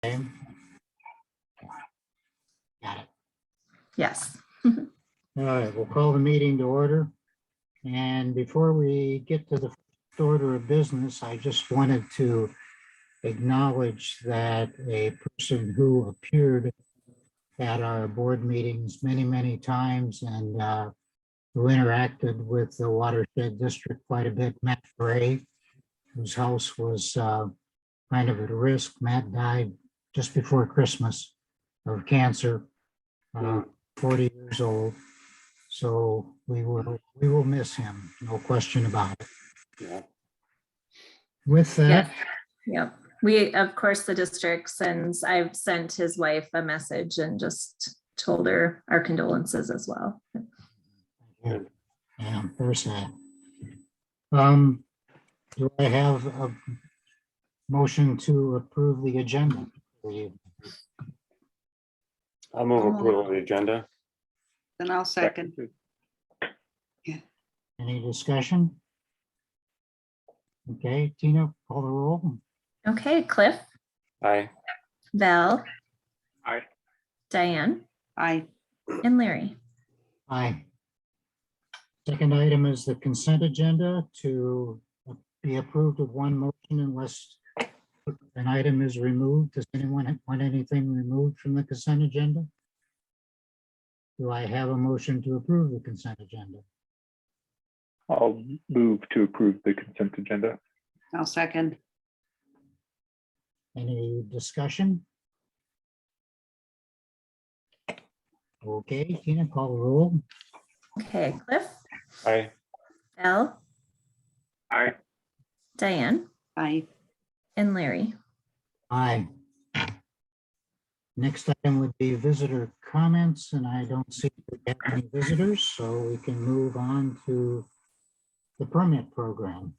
Okay. Got it. Yes. All right, we'll call the meeting to order. And before we get to the first order of business, I just wanted to acknowledge that a person who appeared at our board meetings many, many times and who interacted with the watershed district quite a bit, Matt Gray, whose house was kind of at risk. Matt died just before Christmas of cancer, 40 years old. So we will miss him, no question about it. Yeah. With that, Yep. We, of course, the district sends, I've sent his wife a message and just told her our condolences as well. yeah, very sad. Do I have a motion to approve the agenda for you? I'll move approval of the agenda. Then I'll second. Any discussion? Okay, Tina, call the roll. Okay, Cliff, Aye. Val. Aye. Diane Aye. and Larry. Aye. Second item is the consent agenda to be approved with one motion unless an item is removed. Does anyone want anything removed from the consent agenda? Do I have a motion to approve the consent agenda? I'll move to approve the consent agenda. I'll second. Any discussion? Okay, Tina, call the roll. Okay, Cliff, Aye. Val. Aye. Diane Aye. and Larry. Aye. Next item would be visitor comments, and I don't see we have any visitors, so we can move on to the permit program.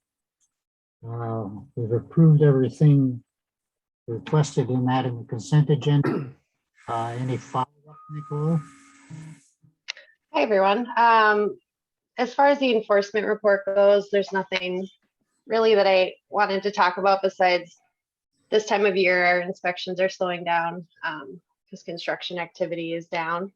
We've approved everything requested in that in the consent agenda. Any follow-up, Nicole? Hi, everyone. As far as the enforcement report goes, there's nothing really that I wanted to talk about besides this time of year, our inspections are slowing down because construction activity is down.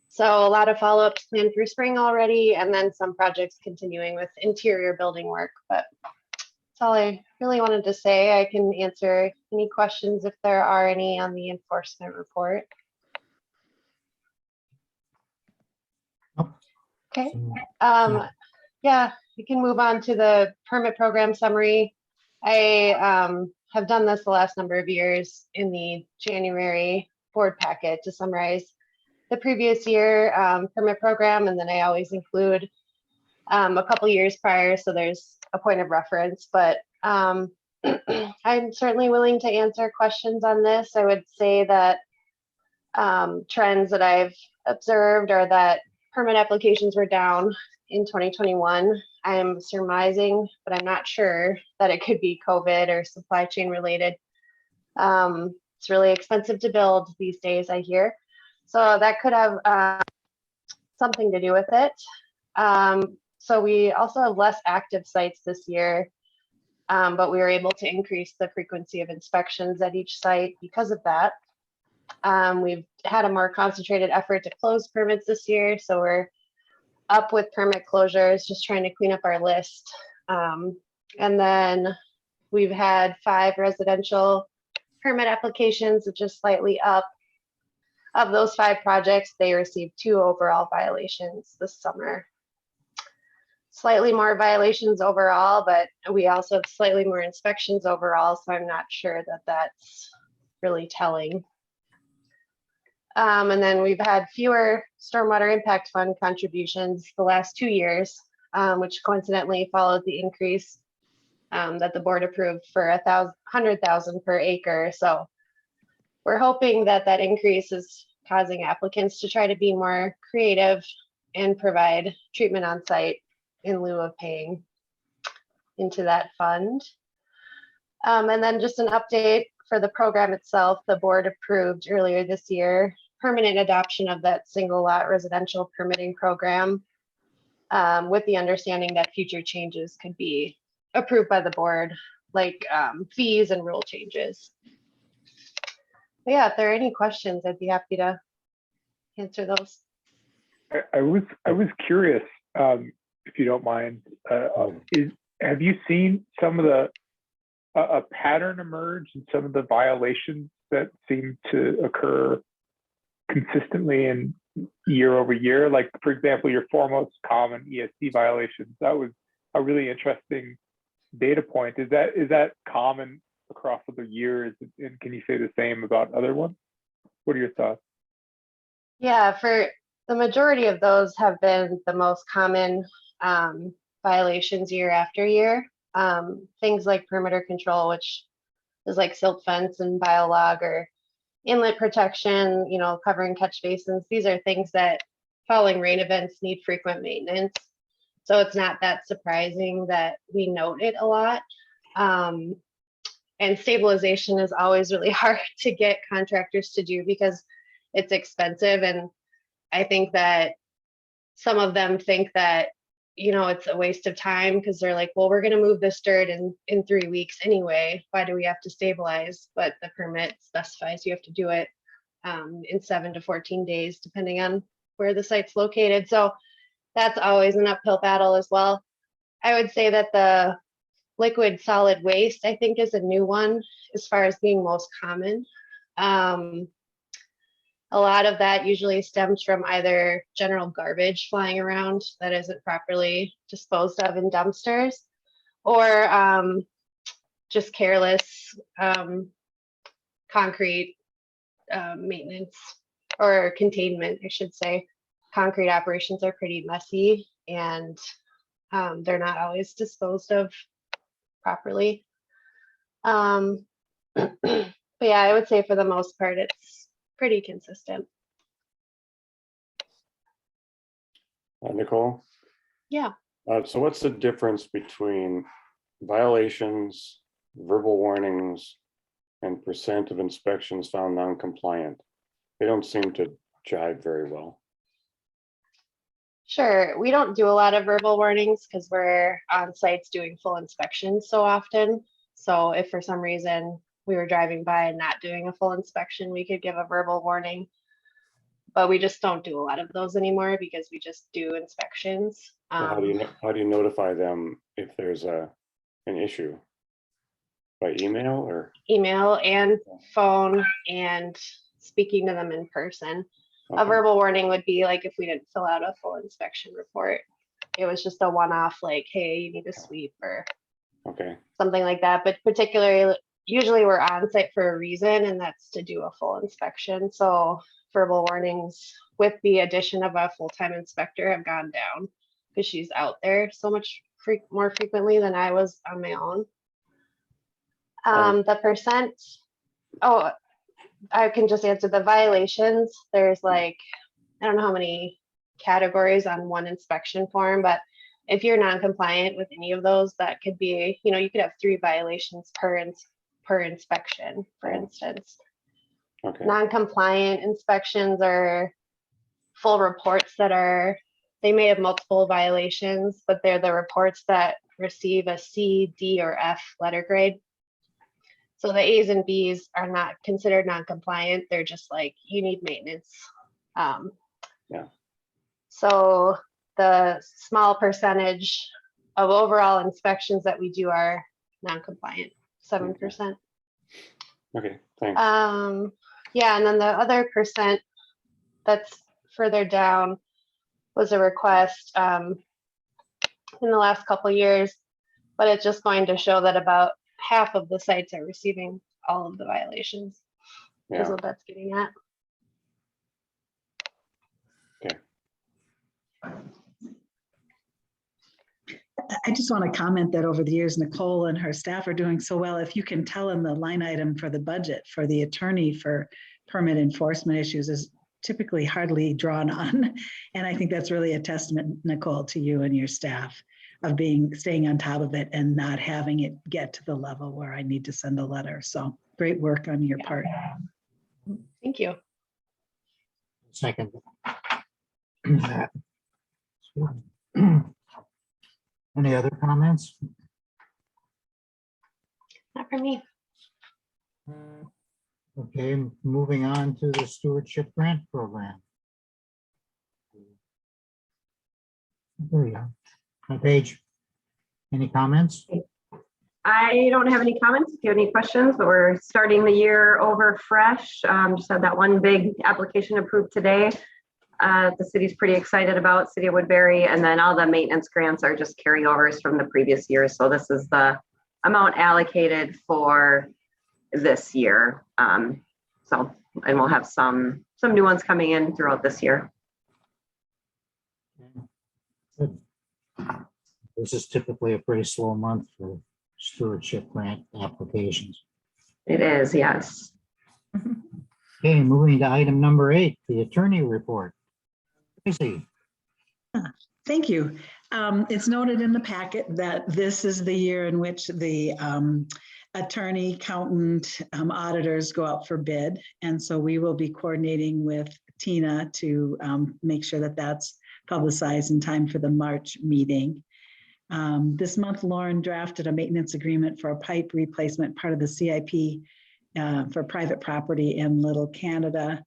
So a lot of follow-ups planned for spring already, and then some projects continuing with interior building work. But that's all I really wanted to say. I can answer any questions if there are any on the enforcement report. Okay. Yeah, we can move on to the permit program summary. I have done this the last number of years in the January board packet to summarize the previous year permit program, and then I always include a couple years prior, so there's a point of reference. But I'm certainly willing to answer questions on this. I would say that trends that I've observed are that permit applications were down in 2021. I'm surmising, but I'm not sure, that it could be COVID or supply chain related. It's really expensive to build these days, I hear. So that could have something to do with it. So we also have less active sites this year, but we were able to increase the frequency of inspections at each site because of that. We've had a more concentrated effort to close permits this year, so we're up with permit closures, just trying to clean up our list. And then we've had 5 residential permit applications, which is slightly up. Of those 5 projects, they received 2 overall violations this summer. Slightly more violations overall, but we also have slightly more inspections overall, so I'm not sure that that's really telling. And then we've had fewer stormwater impact fund contributions the last 2 years, which coincidentally followed the increase that the board approved for 100,000 per acre. So we're hoping that that increase is causing applicants to try to be more creative and provide treatment on site in lieu of paying into that fund. And then just an update for the program itself, the board approved earlier this year permanent adoption of that single lot residential permitting program, with the understanding that future changes could be approved by the board, like fees and rule changes. But yeah, if there are any questions, I'd be happy to answer those. I was curious, if you don't mind, have you seen some of the a pattern emerge in some of the violations that seem to occur consistently and year over year? Like, for example, your foremost common ESD violations. That was a really interesting data point. Is that common across other years? And can you say the same about other ones? What are your thoughts? Yeah, for the majority of those have been the most common violations year after year. Things like perimeter control, which is like silt fence and biolog, or inlet protection, covering catch basins. These are things that following rain events need frequent maintenance. So it's not that surprising that we note it a lot. And stabilization is always really hard to get contractors to do because it's expensive. And I think that some of them think that, it's a waste of time because they're like, well, we're going to move this dirt in 3 weeks anyway. Why do we have to stabilize? But the permit specifies you have to do it in 7 to 14 days, depending on where the site's located. So that's always an uphill battle as well. I would say that the liquid solid waste, I think, is a new one as far as being most common. A lot of that usually stems from either general garbage flying around that isn't properly disposed of in dumpsters, or just careless concrete maintenance or containment, I should say. Concrete operations are pretty messy, and they're not always disposed of properly. But yeah, I would say for the most part, it's pretty consistent. Nicole? Yeah. So what's the difference between violations, verbal warnings, and percent of inspections found non-compliant? They don't seem to jive very well. Sure. We don't do a lot of verbal warnings because we're on sites doing full inspections so often. So if for some reason we were driving by and not doing a full inspection, we could give a verbal warning. But we just don't do a lot of those anymore because we just do inspections. Well, how do you notify them if there's an issue? By email or? Email and phone and speaking to them in person. Okay. A verbal warning would be like if we didn't fill out a full inspection report. It was just a one-off, like, hey, you need to sweep or Okay. something like that. But particularly, usually we're on site for a reason, and that's to do a full inspection. So verbal warnings with the addition of a full-time inspector have gone down because she's out there so much more frequently than I was on my own. The percent, I can just answer the violations. There's like, I don't know how many categories on one inspection form, but if you're non-compliant with any of those, that could be, you could have 3 violations per inspection, for instance. Okay. Non-compliant inspections are full reports they may have multiple violations, but they're the reports that receive a C, D, or F letter grade. So the A's and B's are not considered non-compliant. They're just like, you need maintenance. Yeah. So the small percentage of overall inspections that we do are non-compliant, 7%. Okay, thanks. Yeah, and then the other percent that's further down was a request in the last couple of years, but it's just going to show that about half of the sites are receiving all of the violations. Yeah. Is what that's getting at. Okay. I just want to comment that over the years, Nicole and her staff are doing so well. If you can tell in the line item for the budget for the attorney for permit enforcement issues is typically hardly drawn on. And I think that's really a testament, Nicole, to you and your staff of staying on top of it and not having it get to the level where I need to send a letter. So great work on your part. Thank you. Second. Any other comments? Not for me. Okay, moving on to the Stewardship Grant Program. There we go. Paige, any comments? I don't have any comments. If you have any questions, but we're starting the year over fresh. Just had that one big application approved today. The city's pretty excited about, City of Woodbury, and then all the maintenance grants are just carryovers from the previous year. So this is the amount allocated for this year. And we'll have some new ones coming in throughout this year. Good. This is typically a pretty slow month for stewardship grant applications. It is, yes. Okay, moving to item number 8, the attorney report. Tracy. Thank you. It's noted in the packet that this is the year in which the attorney, accountant, auditors go out for bid. And so we will be coordinating with Tina to make sure that that's publicized in time for the March meeting. This month, Lauren drafted a maintenance agreement for a pipe replacement, part of the CIP for private property in Little Canada.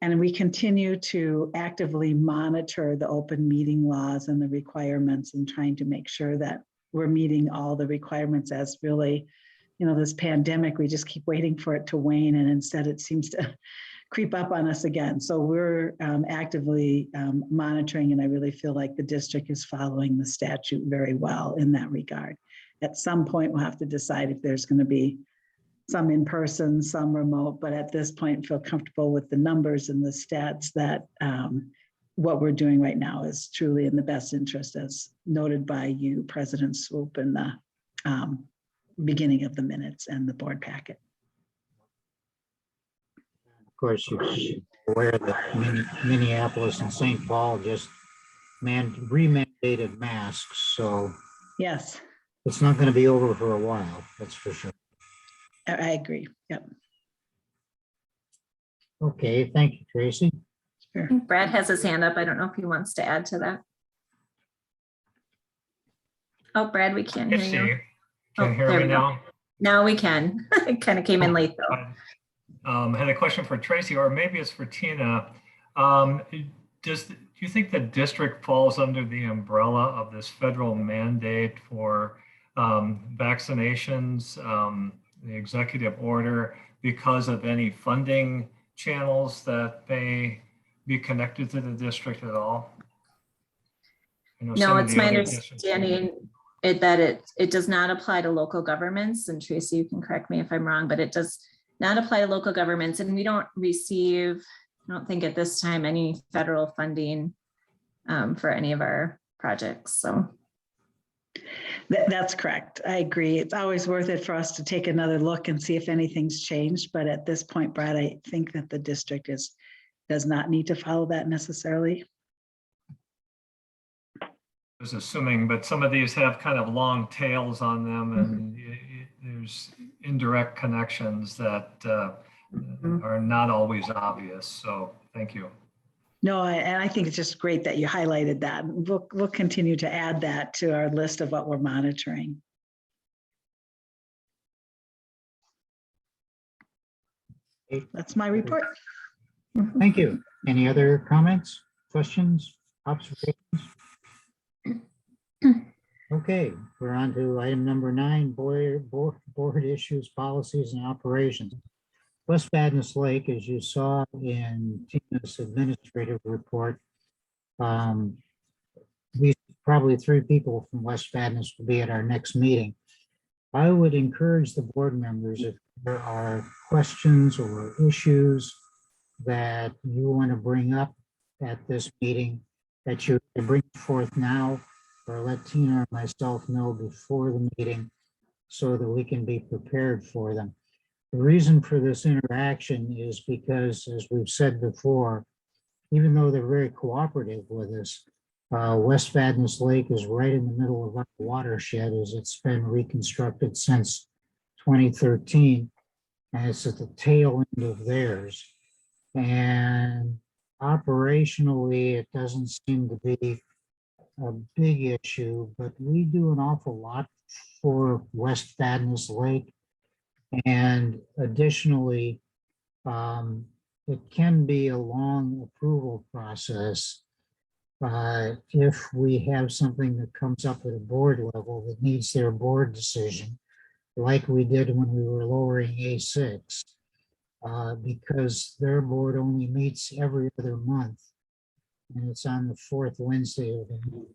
And we continue to actively monitor the open meeting laws and the requirements and trying to make sure that we're meeting all the requirements as really, this pandemic, we just keep waiting for it to wane and instead it seems to creep up on us again. So we're actively monitoring, and I really feel like the district is following the statute very well in that regard. At some point, we'll have to decide if there's going to be some in person, some remote, but at this point, feel comfortable with the numbers and the stats that what we're doing right now is truly in the best interest, as noted by you, President Swoop, in the beginning of the minutes and the board packet. Of course, you're aware that Minneapolis and St. Paul just remandated masks, so Yes, it's not going to be over for a while, that's for sure. I agree. Yep. Okay, thank you, Tracy. I think Brad has his hand up. I don't know if he wants to add to that. Oh, Brad, we can't Yes, hear you. Can you hear there me we go. now? Now we can. It kind of came in late though. I had a question for Tracy, or maybe it's for Tina. Do you think the district falls under the umbrella of this federal mandate for vaccinations, the executive order, because of any funding channels that may be connected to the district at all? No, it's my understanding that it does not apply to local governments. And Tracy, you can correct me if I'm wrong, but it does not apply to local governments. And we don't receive, I don't think at this time, any federal funding for any of our projects. So That's correct. I agree. It's always worth it for us to take another look and see if anything's changed. But at this point, Brad, I think that the district does not need to follow that necessarily. I was assuming, but some of these have kind of long tails on them, and there's indirect connections that are not always obvious. So thank you. No, and I think it's just great that you highlighted that. We'll continue to add that to our list of what we're monitoring. That's my report. Thank you. Any other comments, questions, observations? Okay, we're on to item number 9, board issues, policies, and operations. West Vadnais Lake, as you saw in Tina's administrative report, probably 3 people from West Vadnais will be at our next meeting. I would encourage the board members, if there are questions or issues that you want to bring up at this meeting, that you can bring forth now, or let Tina or myself know before the meeting so that we can be prepared for them. The reason for this interaction is because, as we've said before, even though they're very cooperative with us, West Vadnais Lake is right in the middle of our watershed, as it's been reconstructed since 2013, and it's at the tail end of theirs. And operationally, it doesn't seem to be a big issue, but we do an awful lot for West Vadnais Lake. And additionally, It can be a long approval process. If we have something that comes up at a board level that needs their board decision, like we did when we were lowering A6, because their board only meets every other month, and it's on the fourth Wednesday of the month.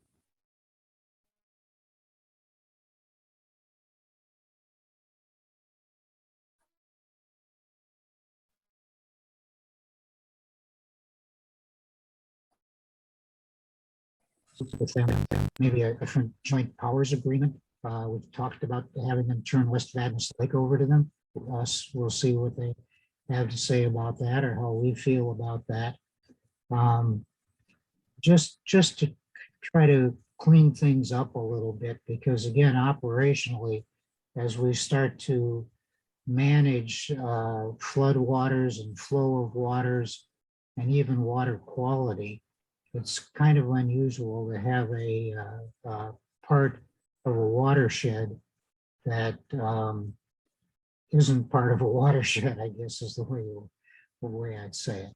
With them, maybe a different joint powers agreement. We've talked about having them turn West Vadnais Lake over to them. We'll see what they have to say about that, or how we feel about that. Just to try to clean things up a little bit, because again, operationally, as we start to manage flood waters and flow of waters and even water quality, it's kind of unusual to have a part of a watershed that isn't part of a watershed, I guess is the way I'd say it.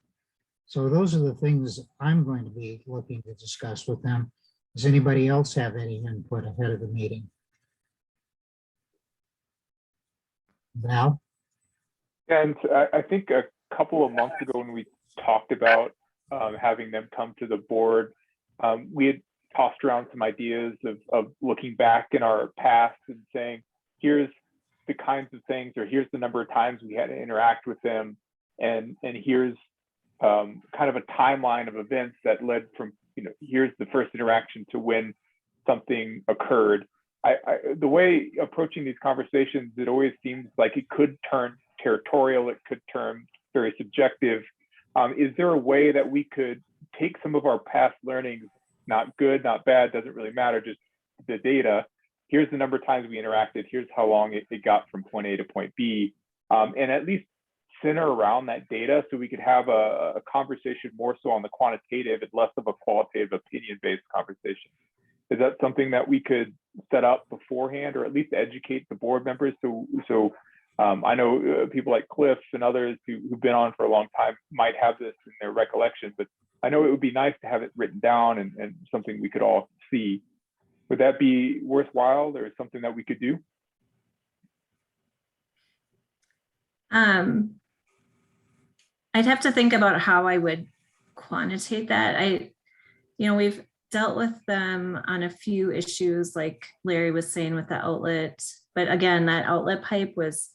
So those are the things I'm going to be looking to discuss with them. Does anybody else have any input ahead of the meeting? Val? And I think a couple of months ago when we talked about having them come to the board, we had tossed around some ideas of looking back in our past and saying, here's the kinds of things, or here's the number of times we had to interact with them, and here's kind of a timeline of events that led from, here's the first interaction to when something occurred. The way approaching these conversations, it always seems like it could turn territorial, it could turn very subjective. Is there a way that we could take some of our past learnings, not good, not bad, doesn't really matter, just the data, here's the number of times we interacted, here's how long it got from point A to point B, and at least center around that data so we could have a conversation more so on the quantitative and less of a qualitative opinion-based conversation? Is that something that we could set up beforehand, or at least educate the board members? So I know people like Cliff and others who've been on for a long time might have this in their recollection, but I know it would be nice to have it written down and something we could all see. Would that be worthwhile, or something that we could do? I'd have to think about how I would quantitate that. We've dealt with them on a few issues, like Larry was saying with the outlet, but again, that outlet pipe was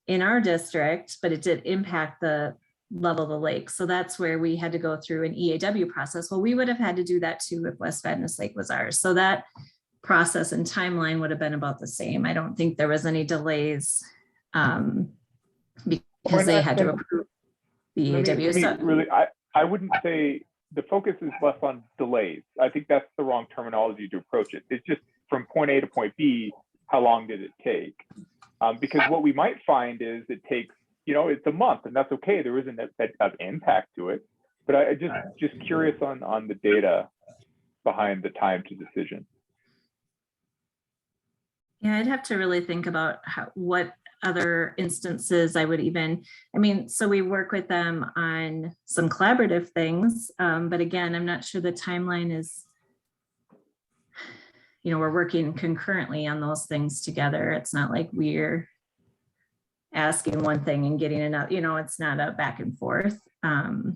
in our district, but it did impact the level of the lake. So that's where we had to go through an EAW process. Well, we would have had to do that too if West Vadnais Lake was ours. So that process and timeline would have been about the same. I don't think there was any delays because they had to approve the EAW. I wouldn't say the focus is less on delays. I think that's the wrong terminology to approach it. It's just from point A to point B, how long did it take? Because what we might find is it takes, it's a month, and that's okay. There isn't an impact to it. But I just curious on the data behind the time to decision. Yeah, I'd have to really think about what other instances I would so we work with them on some collaborative things, but again, I'm not sure the timeline is, we're working concurrently on those things together. It's not like we're asking one thing and getting another, it's not a back and forth. But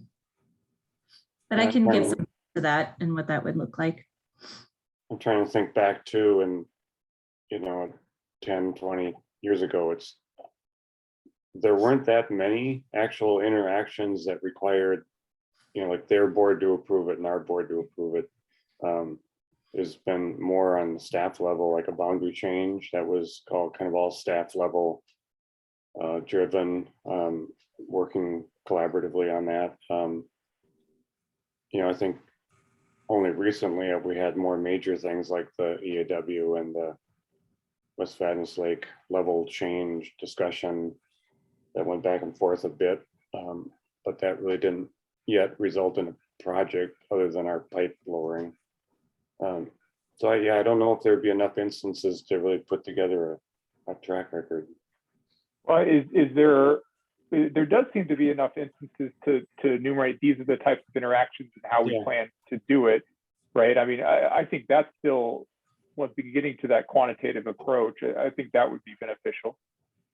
I can get some to that and what that would look like. I'm trying to think back to, and 10, 20 years ago, there weren't that many actual interactions that required, like their board to approve it and our board to approve it. There's been more on the staff level, like a boundary change that was called kind of all staff level driven, working collaboratively on that. I think only recently have we had more major things like the EAW and the West Vadnais Lake level change discussion that went back and forth a bit, but that really didn't yet result in a project other than our pipe lowering. So I don't know if there'd be enough instances to really put together a track record. Well, is there there does seem to be enough instances to enumerate these are the types of interactions and how we Yeah. plan to do it, right? I mean, I think that's still, once we getting to that quantitative approach, I think that would be beneficial.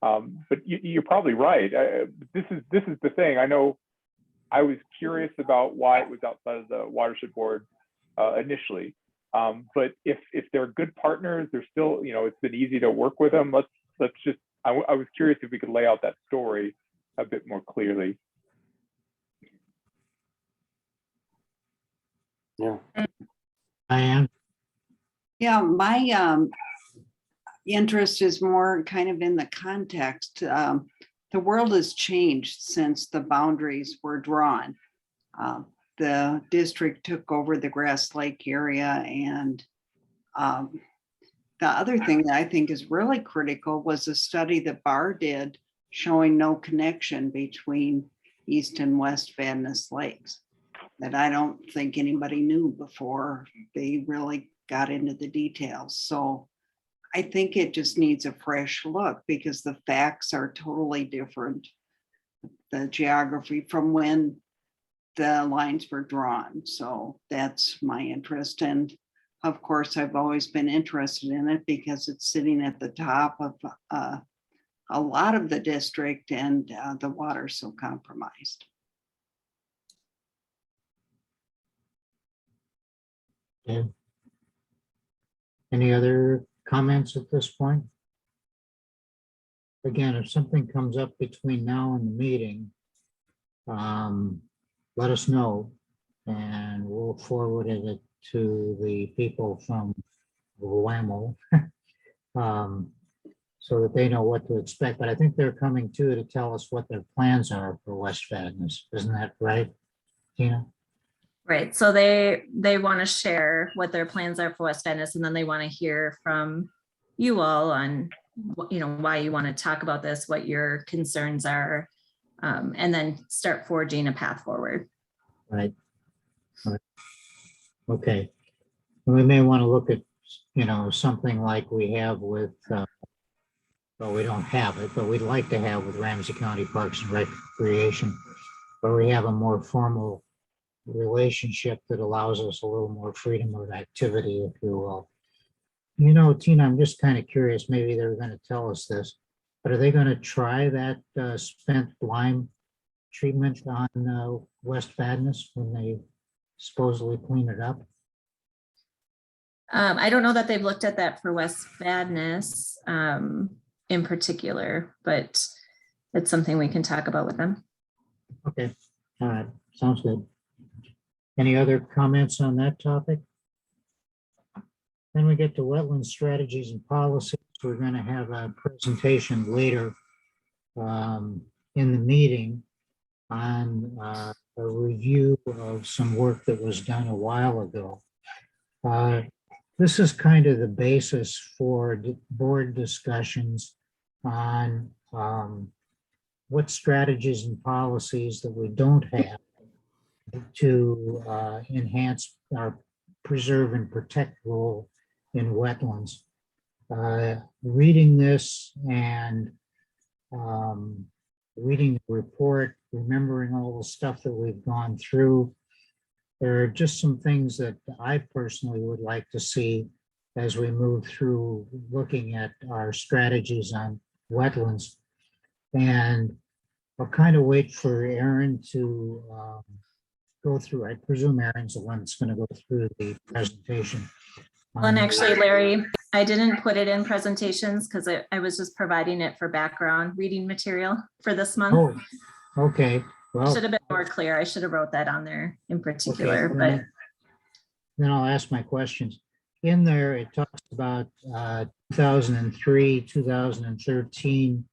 But you're probably right. This is the thing. I know I was curious about why it was outside of the watershed board initially. But if they're good partners, they're still, it's been easy to work with them. Let's just, I was curious if we could lay out that story a bit more clearly. Yeah. Diane? Yeah, my interest is more kind of in the context. The world has changed since the boundaries were drawn. The district took over the Grass Lake area, and the other thing that I think is really critical was a study that Barr did showing no connection between East and West Vadnais Lakes, that I don't think anybody knew before they really got into the details. So I think it just needs a fresh look because the facts are totally different, the geography from when the lines were drawn. So that's my interest. And of course, I've always been interested in it because it's sitting at the top of a lot of the district, and the water's so compromised. Okay. Any other comments at this point? Again, if something comes up between now and the meeting, let us know and we'll forward it to the people from WAMO so that they know what to expect. But I think they're coming to tell us what their plans are for West Vadnais. Isn't that right, Tina? Right, so they want to share what their plans are for West Vadnais, and then they want to hear from you all on, why you want to talk about this, what your concerns are, and then start forging a path forward. Right. Okay. We may want to look at, something like we have with, well, we don't have it, but we'd like to have with Ramsey County Parks and Recreation, where we have a more formal relationship that allows us a little more freedom of activity, if you will. Tina, I'm just kind of curious, maybe they're going to tell us this, but are they going to try that spent lime treatment on West Vadnais when they supposedly clean it up? I don't know that they've looked at that for West Vadnais in particular, but it's something we can talk about with them. Okay, all right, sounds good. Any other comments on that topic? Then we get to wetland strategies and policies. We're going to have a presentation later in the meeting on a review of some work that was done a while ago. This is kind of the basis for board discussions on what strategies and policies that we don't have to enhance our preserve and protect role in wetlands. Reading this and reading the report, remembering all the stuff that we've gone through, there are just some things that I personally would like to see as we move through looking at our strategies on wetlands. And I'll kind of wait for Aaron to go through. I presume Aaron's the one that's going to go through the presentation. Well, and actually, Larry, I didn't put it in presentations because I was just providing it for background reading material for this month. Oh, okay. Well, Should have been more clear. I should have wrote that on there in particular, okay, but then I'll ask my questions. In there, it talks about 2003, 2013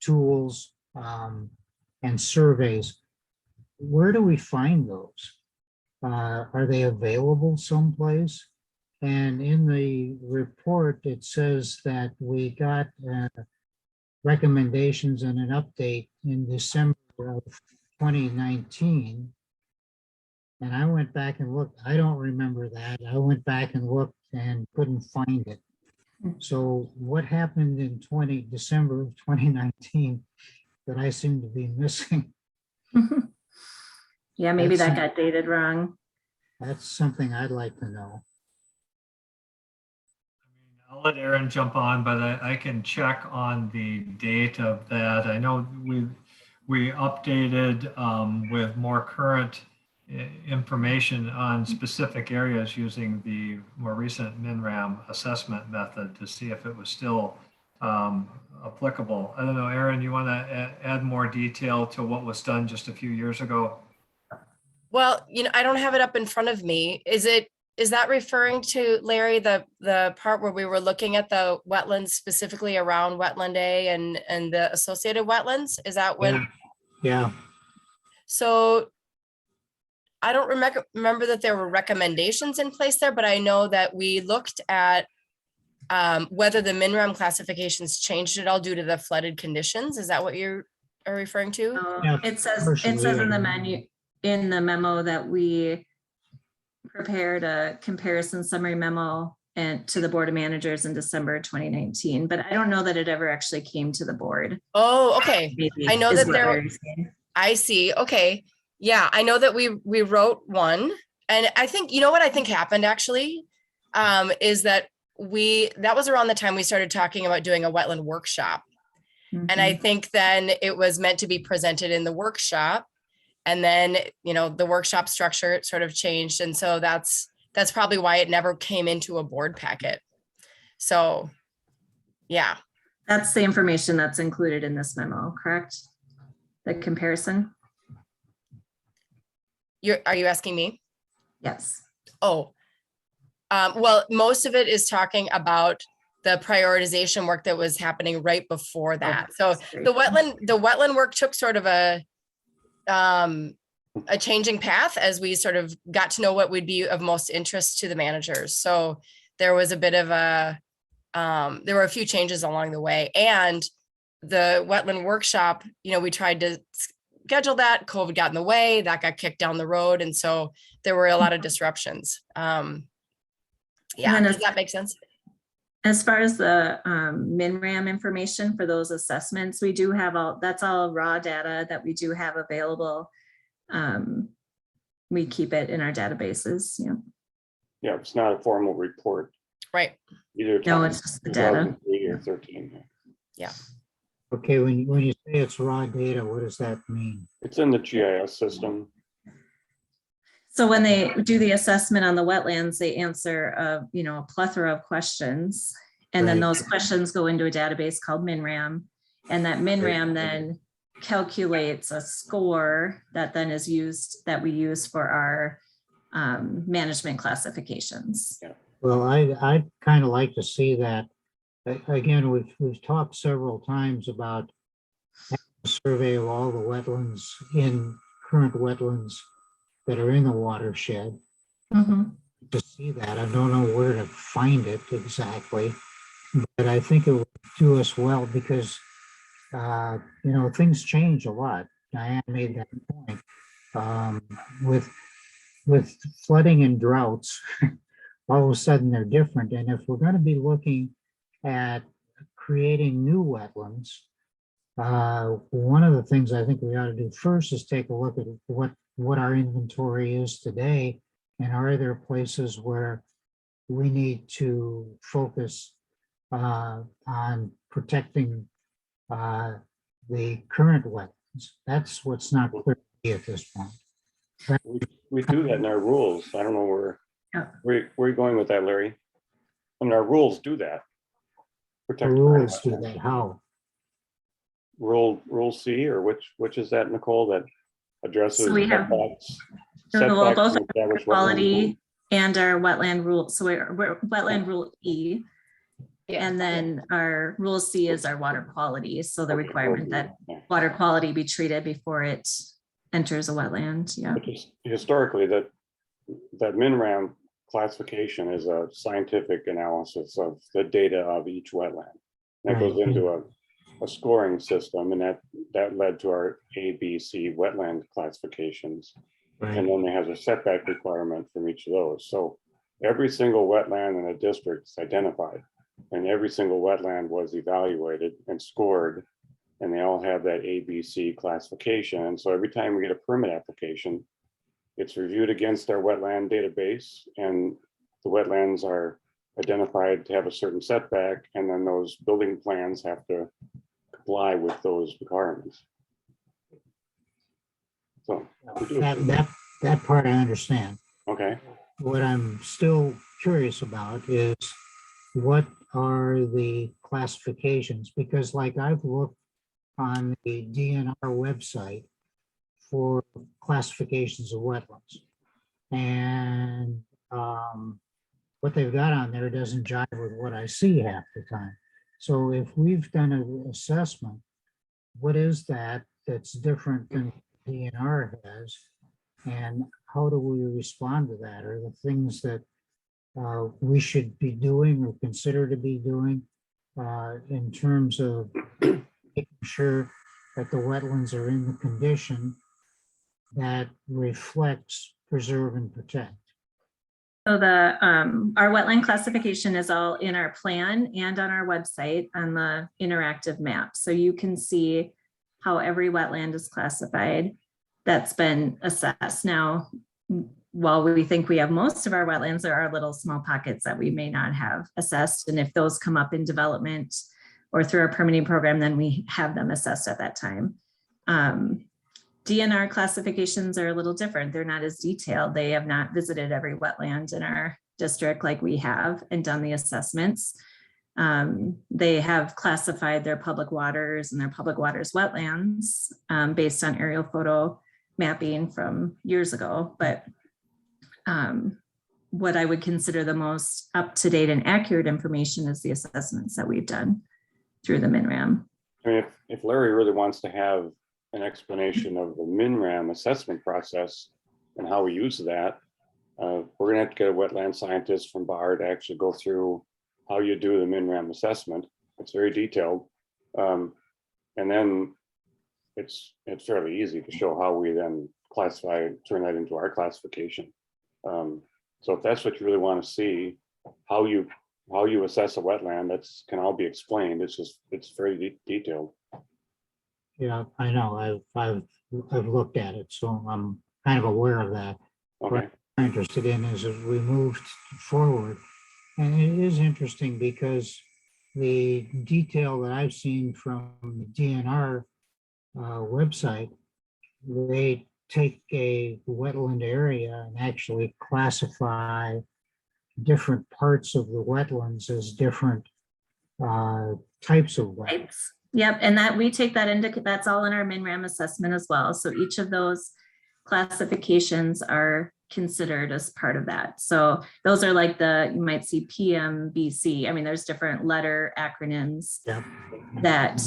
tools and surveys. Where do we find those? Are they available someplace? And in the report, it says that we got recommendations and an update in December of 2019. And I went back and looked. I don't remember that. I went back and looked and couldn't find it. So what happened in December of 2019 that I seem to be missing. Yeah, maybe That's- that got dated wrong. That's something I'd like to know. I'll let Aaron jump on, but I can check on the date of that. I know we updated with more current information on specific areas using the more recent MinRam assessment method to see if it was still applicable. I don't know, Aaron, you want to add more detail to what was done just a few years ago? Well, I don't have it up in front of me. Is that referring to, Larry, the part where we were looking at the wetlands specifically around Wetland A and the associated wetlands? Is that when? Yeah, So I don't remember that there were recommendations in place there, but I know that we looked at whether the MinRam classifications changed at all due to the flooded conditions. Is that what you are referring to? Yeah, It says partially, in the yeah. memo that we prepared a comparison summary memo and to the Board of Managers in December 2019, but I don't know that it ever actually came to the board. Oh, okay. Maybe I know is that what there, Larry's saying. I see. Okay. Yeah, I know that we wrote one, and I think, what I think happened actually is that that was around the time we started talking about doing a wetland workshop. And I think then it was meant to be presented in the workshop. And then, the workshop structure sort of changed. And so that's probably why it never came into a board packet. So, yeah. That's the information that's included in this memo, correct? The comparison? Are you asking me? Yes. Oh, well, most of it is talking about the prioritization work that was happening right before that. So the wetland work took sort of a changing path as we sort of got to know what would be of most interest to the managers. So there was a bit of there were a few changes along the way, and the wetland workshop, we tried to schedule that. COVID got in the way, that got kicked down the road. And so there were a lot of disruptions. Yeah, does that make sense? As far as the MinRam information for those assessments, we do have that's all raw data that we do have available. We keep it in our databases. Yeah. Yeah, it's not a formal report. Right. Either No, it's just the data. 2003 or 13. Yeah. Okay, when you say it's raw data, what does that mean? It's in the GIS system. So when they do the assessment on the wetlands, they answer a plethora of questions. And then Right. those questions go into a database called MinRam. And that MinRam then calculates a score that then is used, that we use for our management classifications. Well, I'd kind of like to see that. Again, we've talked several times about a survey of all the wetlands current wetlands that are in the watershed. Mhm. To see that, I don't know where to find it exactly, but I think it would do us well because things change a lot. Diane made that point. With flooding and droughts, all of a sudden they're different. And if we're going to be looking at creating new wetlands, one of the things I think we ought to do first is take a look at what our inventory is today, and are there places where we need to focus on protecting the current wetlands. That's what's not clear to me at this point. We do that in our rules. I don't know where are you going with that, Larry? And our rules do that. The Protect rules do that. How? Rule C, or which is that, Nicole, that addresses So we have setbacks both and our established quality wetlands? and our wetland rule. So we're wetland rule E. And then our rule C is our water quality. So the requirement that water quality be treated before it enters a wetland. Yeah. Historically, that MinRam classification is a scientific analysis of the data of each wetland. That goes into a scoring system, and that led to our A, B, C wetland classifications. Right. And then it has a setback requirement from each of those. So every single wetland in a district is identified, and every single wetland was evaluated and scored and they all have that A, B, C classification. And so every time we get a permit application, it's reviewed against our wetland database, and the wetlands are identified to have a certain setback, and then those building plans have to comply with those requirements. So, that part I understand. okay. What I'm still curious about is what are the classifications? Because like I've looked on the DNR website for classifications of wetlands, and what they've got on there doesn't jive with what I see half the time. So if we've done an assessment, what is that that's different than DNR has? And how do we respond to that? Are the things that we should be doing or consider to be doing in terms of making sure that the wetlands are in the condition that reflects preserve and protect? So the our wetland classification is all in our plan and on our website on the interactive map. So you can see how every wetland is classified that's been assessed. Now, while we think we have most of our wetlands, there are little small pockets that we may not have assessed. And if those come up in development or through our permitting program, then we have them assessed at that time. DNR classifications are a little different. They're not as detailed. They have not visited every wetland in our district like we have and done the assessments. They have classified their public waters and their public waters wetlands based on aerial photo mapping from years ago. But what I would consider the most up-to-date and accurate information is the assessments that we've done through the MinRam. I mean, if Larry really wants to have an explanation of the MinRam assessment process and how we use that, we're gonna have to get a wetland scientist from BAR to actually go through how you do the MinRam assessment. It's very detailed. And then it's fairly easy to show how we then classify, turn that into our classification. So if that's what you really want to see, how you assess a wetland, that's can all be explained. It's very detailed. Yeah, I know. I've looked at it, so I'm kind of aware of that. Okay. What I'm interested in is as we moved forward, and it is interesting because the detail that I've seen from the DNR website, they take a wetland area and actually classify different parts of the wetlands as different types of wetlands. Yep, and that we take that into, that's all in our MinRam assessment as well. So each of those classifications are considered as part of that. So those are like you might see PMBC. I mean, there's different letter acronyms that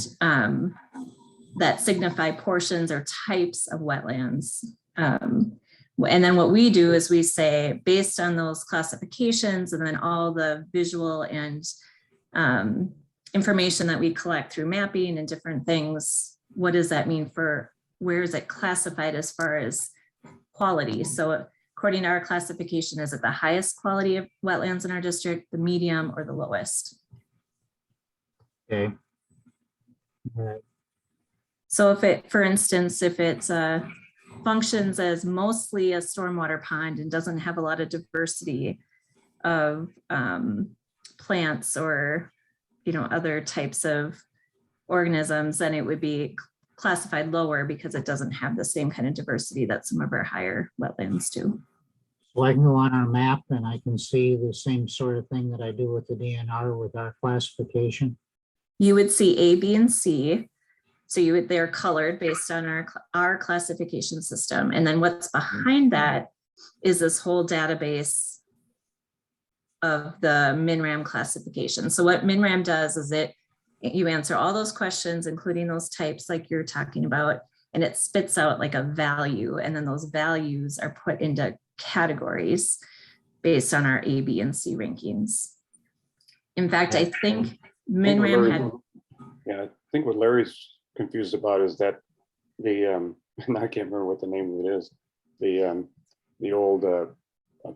that signify portions or types of wetlands. And then what we do is we say, based on those classifications and then all the visual and information that we collect through mapping and different things, what does that mean for, where is it classified as far as quality? So according to our classification, is it the highest quality of wetlands in our district, the medium, or the lowest? Okay. All right. So if it, for instance, if it functions as mostly a stormwater pond and doesn't have a lot of diversity of plants or, you know, other types of organisms, then it would be classified lower because it doesn't have the same kind of diversity that some of our higher wetlands do. So I can go on our map and I can see the same sort of thing that I do with the DNR with our classification. You would see A, B, and C. So they're colored based on our classification system. And then what's behind that is this whole database of the MinRam classification. So what MinRam does is you answer all those questions, including those types like you're talking about, and it spits out like a value. And then those values are put into categories based on our A, B, and C rankings. In fact, I think MinRam had. Yeah, I think what Larry's confused about is that and I can't remember what the name of it is, the old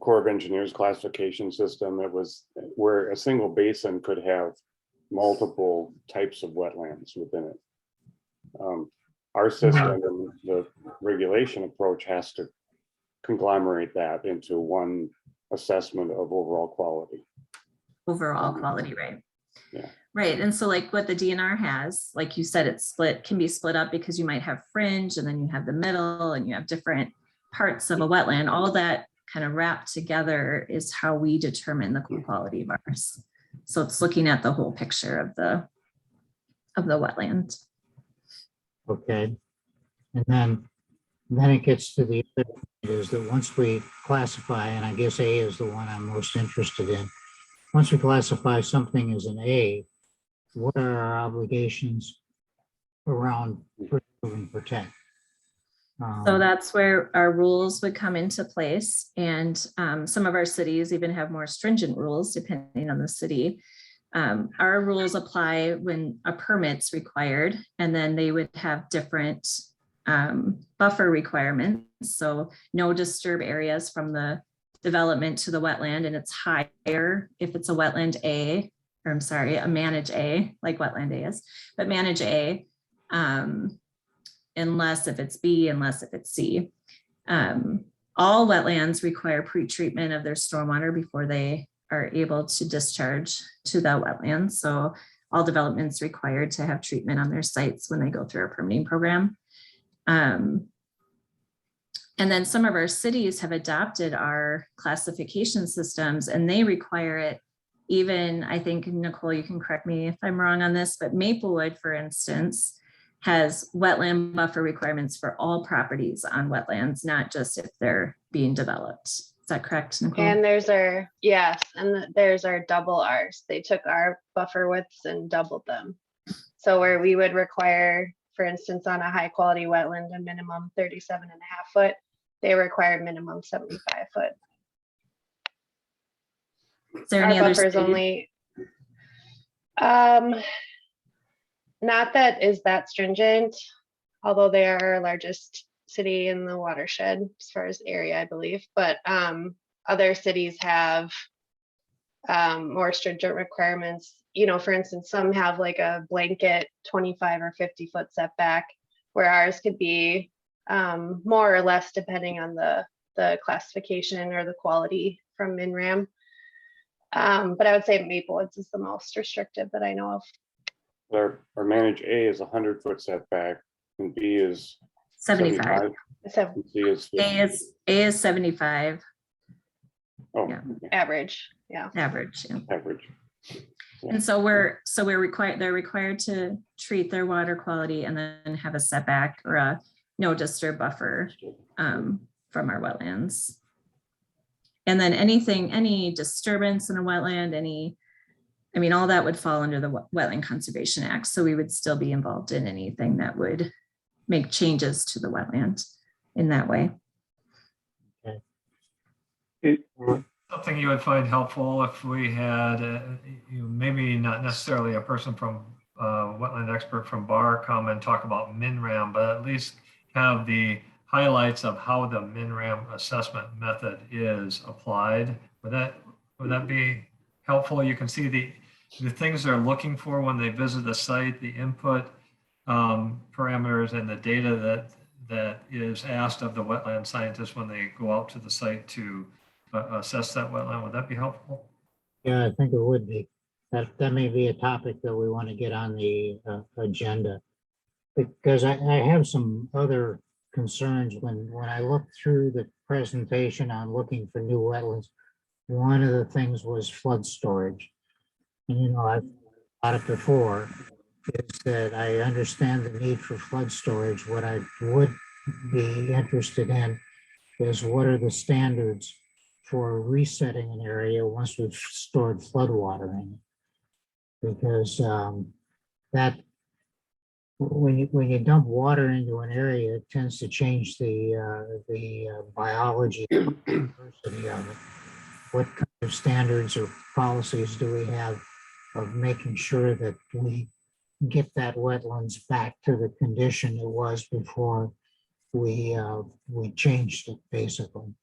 Corps of Engineers classification system. It was where a single basin could have multiple types of wetlands within it. Our system and the regulation approach has to conglomerate that into one assessment of overall quality. Overall quality, right? Yeah. Right. And so like what the DNR has, like you said, it's can be split up because you might have fringe and then you have the middle and you have different parts of a wetland. All that kind of wrapped together is how we determine the quality of ours. So it's looking at the whole picture of the wetland. Okay. And then it gets to the other point is that once we classify, and I guess A is the one I'm most interested in. Once we classify something as an A, what are our obligations around preserve and protect? So that's where our rules would come into place. And some of our cities even have more stringent rules depending on the city. Our rules apply when a permit's required, and then they would have different buffer requirements. So no disturb areas from the development to the wetland, and it's higher if it's a wetland A, or I'm sorry, a manage A, like wetland A is, but manage A, unless if it's B, unless if it's C. All wetlands require pre-treatment of their stormwater before they are able to discharge to the wetlands. So all developments required to have treatment on their sites when they go through our permitting program. And then some of our cities have adopted our classification systems, and they require it even, I think, Nicole, you can correct me if I'm wrong on this, but Maplewood, for instance, has wetland buffer requirements for all properties on wetlands, not just if they're being developed. Is that correct, Nicole? And there's our, yes, and there's our double Rs. They took our buffer widths and doubled them. So where we would require, for instance, on a high quality wetland, a minimum 37.5 foot, they require minimum 75 foot. Is there Our any other buffer is city? only, not that is that stringent, although they are our largest city in the watershed as far as area, I believe. But other cities have more stringent requirements. You know, for instance, some have like a blanket 25 or 50 foot setback, where ours could be more or less depending on the classification or the quality from MinRam. But I would say Maplewoods is the most restrictive that I know of. Our manage A is 100-foot setback, and B is 75. So and C is 50. A is 75 Oh, yeah. okay. average, yeah. average. Yeah. Average. And so they're required to treat their water quality and then have a setback or a no disturb buffer from our wetlands. And then any disturbance in a wetland, all that would fall under the Wetland Conservation Act. So we would still be involved in anything that would make changes to the wetland in that way. Something you would find helpful if we had, maybe not necessarily a person from wetland expert from BAR come and talk about MinRam, but at least have the highlights of how the MinRam assessment method is applied. Would that be helpful? You can see the things they're looking for when they visit the site, the input parameters and the data that is asked of the wetland scientists when they go out to the site to assess that wetland. Would that be helpful? Yeah, I think it would be. That may be a topic that we want to get on the agenda. Because I have some other concerns when I looked through the presentation on looking for new wetlands. One of the things was flood storage. And I've thought it before, is that I understand the need for flood storage. What I would be interested in is what are the standards for resetting an area once we've stored floodwater in it? Because that when you dump water into an area, it tends to change the biology and diversity of it. What kind of standards or policies do we have of making sure that we get that wetlands back to the condition it was before we changed it, basically?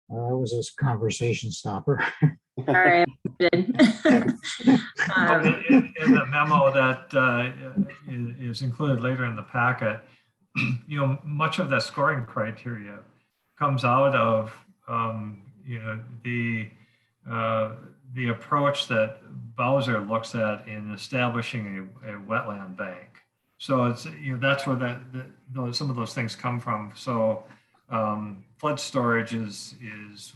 That was a conversation stopper. All right. Good. In the memo that is included later in the packet, much of the scoring criteria comes out of, the approach that Bowser looks at in establishing a wetland bank. So it's, that's where some of those things come from. So flood storage is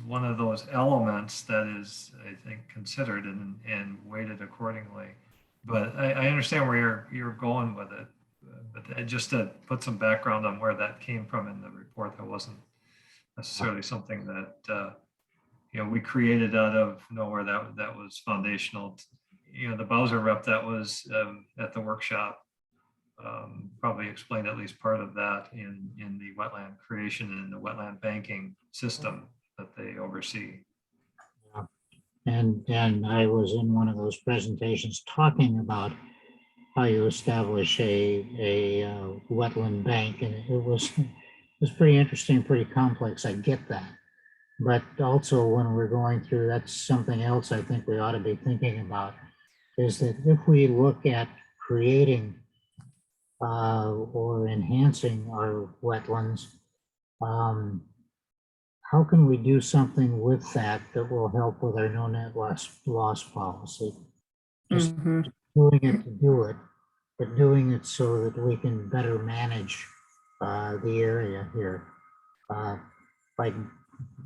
one of those elements that is, I think, considered and weighted accordingly. But I understand where you're going with it. But just to put some background on where that came from in the report, that wasn't necessarily something that we created out of nowhere. That was foundational. The Bowser rep that was at the workshop probably explained at least part of that in the wetland creation and the wetland banking system that they oversee. And I was in one of those presentations talking about how you establish a wetland bank, and it was pretty interesting, pretty complex. I get that. But also when we're going through, that's something else I think we ought to be thinking about, is that if we look at creating or enhancing our wetlands, how can we do something with that will help with our no net loss policy? Just doing it to do it, but doing it so that we can better manage the area here. Like,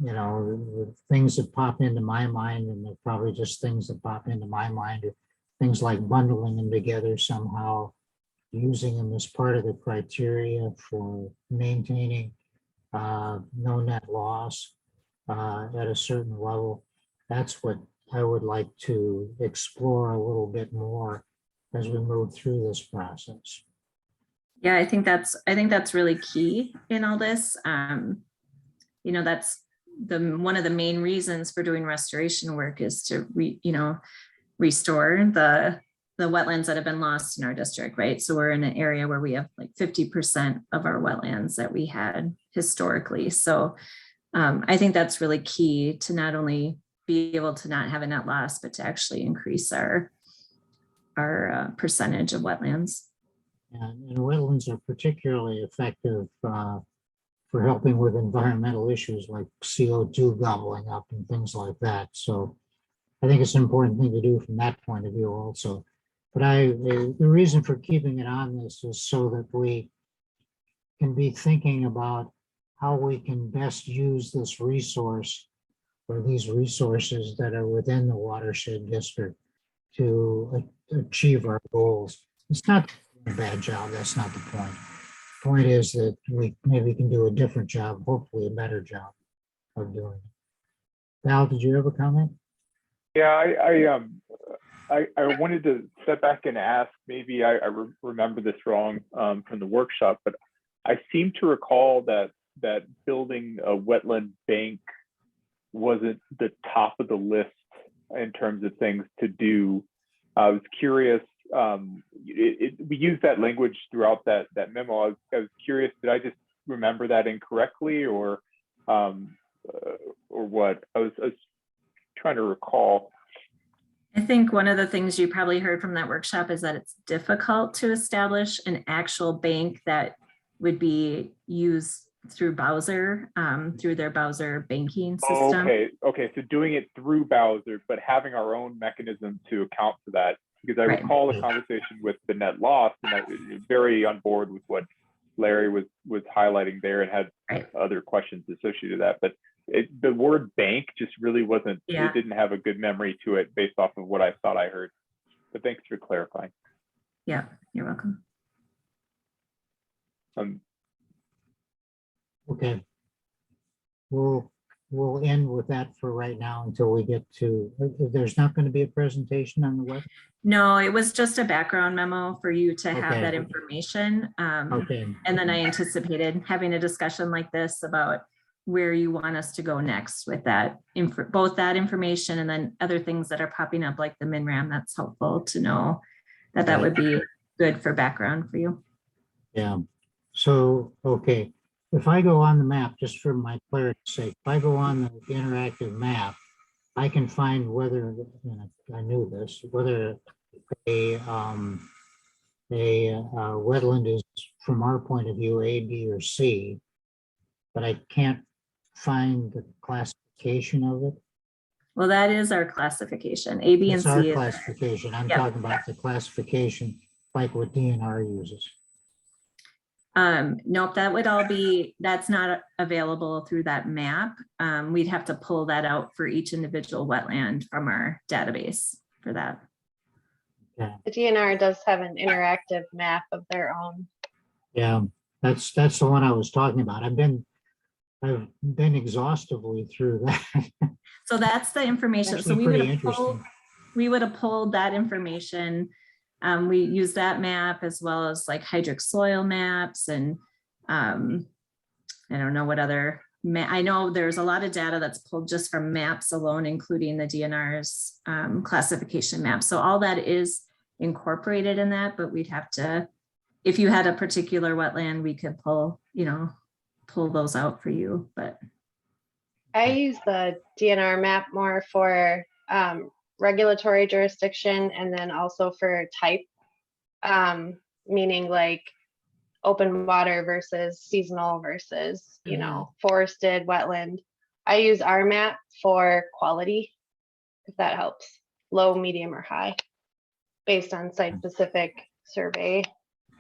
the things that pop into my mind, and they're probably just things that pop into my mind, are things like bundling them together somehow, using them as part of the criteria for maintaining no net loss at a certain level. That's what I would like to explore a little bit more as we move through this process. Yeah, I think that's really key in all this. That's one of the main reasons for doing restoration work is to restore the wetlands that have been lost in our district, right? So we're in an area where we have like 50% of our wetlands that we had historically. So I think that's really key to not only be able to not have a net loss, but to actually increase our percentage of wetlands. And wetlands are particularly effective for helping with environmental issues like CO2 gobbling up and things like that. So I think it's an important thing to do from that point of view also. But the reason for keeping it on this is so that we can be thinking about how we can best use this resource or these resources that are within the watershed district to achieve our goals. It's not a bad job, that's not the point. The point is that we maybe can do a different job, hopefully a better job of doing it. Val, did you have a comment? Yeah, I wanted to step back and ask, maybe I remember this wrong from the workshop, but I seem to recall that building a wetland bank wasn't the top of the list in terms of things to do. I was curious, we used that language throughout that memo. I was curious, did I just remember that incorrectly or what? I was trying to recall. I think one of the things you probably heard from that workshop is that it's difficult to establish an actual bank that would be used through Bowser, through their Bowser banking system. Okay. So doing it through Bowser, but having our own mechanism to account for that, because I recall a conversation with the net loss, and I was very on board with what Larry was highlighting there, and had other questions associated with that. But the word bank just really wasn't, it didn't have a good memory to it based off of what I thought I heard. But thanks for clarifying. Yeah, you're welcome. Okay. We'll end with that for right now until we get to, there's not going to be a presentation on the web? No, it was just a background memo for you to have that information. And then I anticipated having a discussion like this about where you want us to go next with that, both that information and then other things that are popping up like the MinRam. That's helpful to know that would be good for background for you. Yeah. So, okay. if I go on the map, just for my clarity's sake, if I go on the interactive map, I can find whether, and I knew this, whether a wetland is, from our point of view, A, B, or C, but I can't find the classification of it. Well, that is our classification. A, B, and It's our C. is- classification. I'm Yep. talking about the classification like what DNR uses. Nope, that would all be, that's not available through that map. We'd have to pull that out for each individual wetland from our database for that. The DNR does have an interactive map of their own. Yeah, that's the one I was talking about. I've been exhaustively through that. So that's the information. So Actually we would pretty have pulled, interesting. we would have pulled that information. We use that map as well as like hydric soil maps and I don't know what other, I know there's a lot of data that's pulled just from maps alone, including the DNR's classification map. So all that is incorporated in that, but we'd have to, if you had a particular wetland, we could pull, pull those out for you, but. I use the DNR map more for regulatory jurisdiction and then also for type, meaning like open water versus seasonal versus, forested wetland. I use our map for quality, if that helps, low, medium, or high, based on site-specific survey.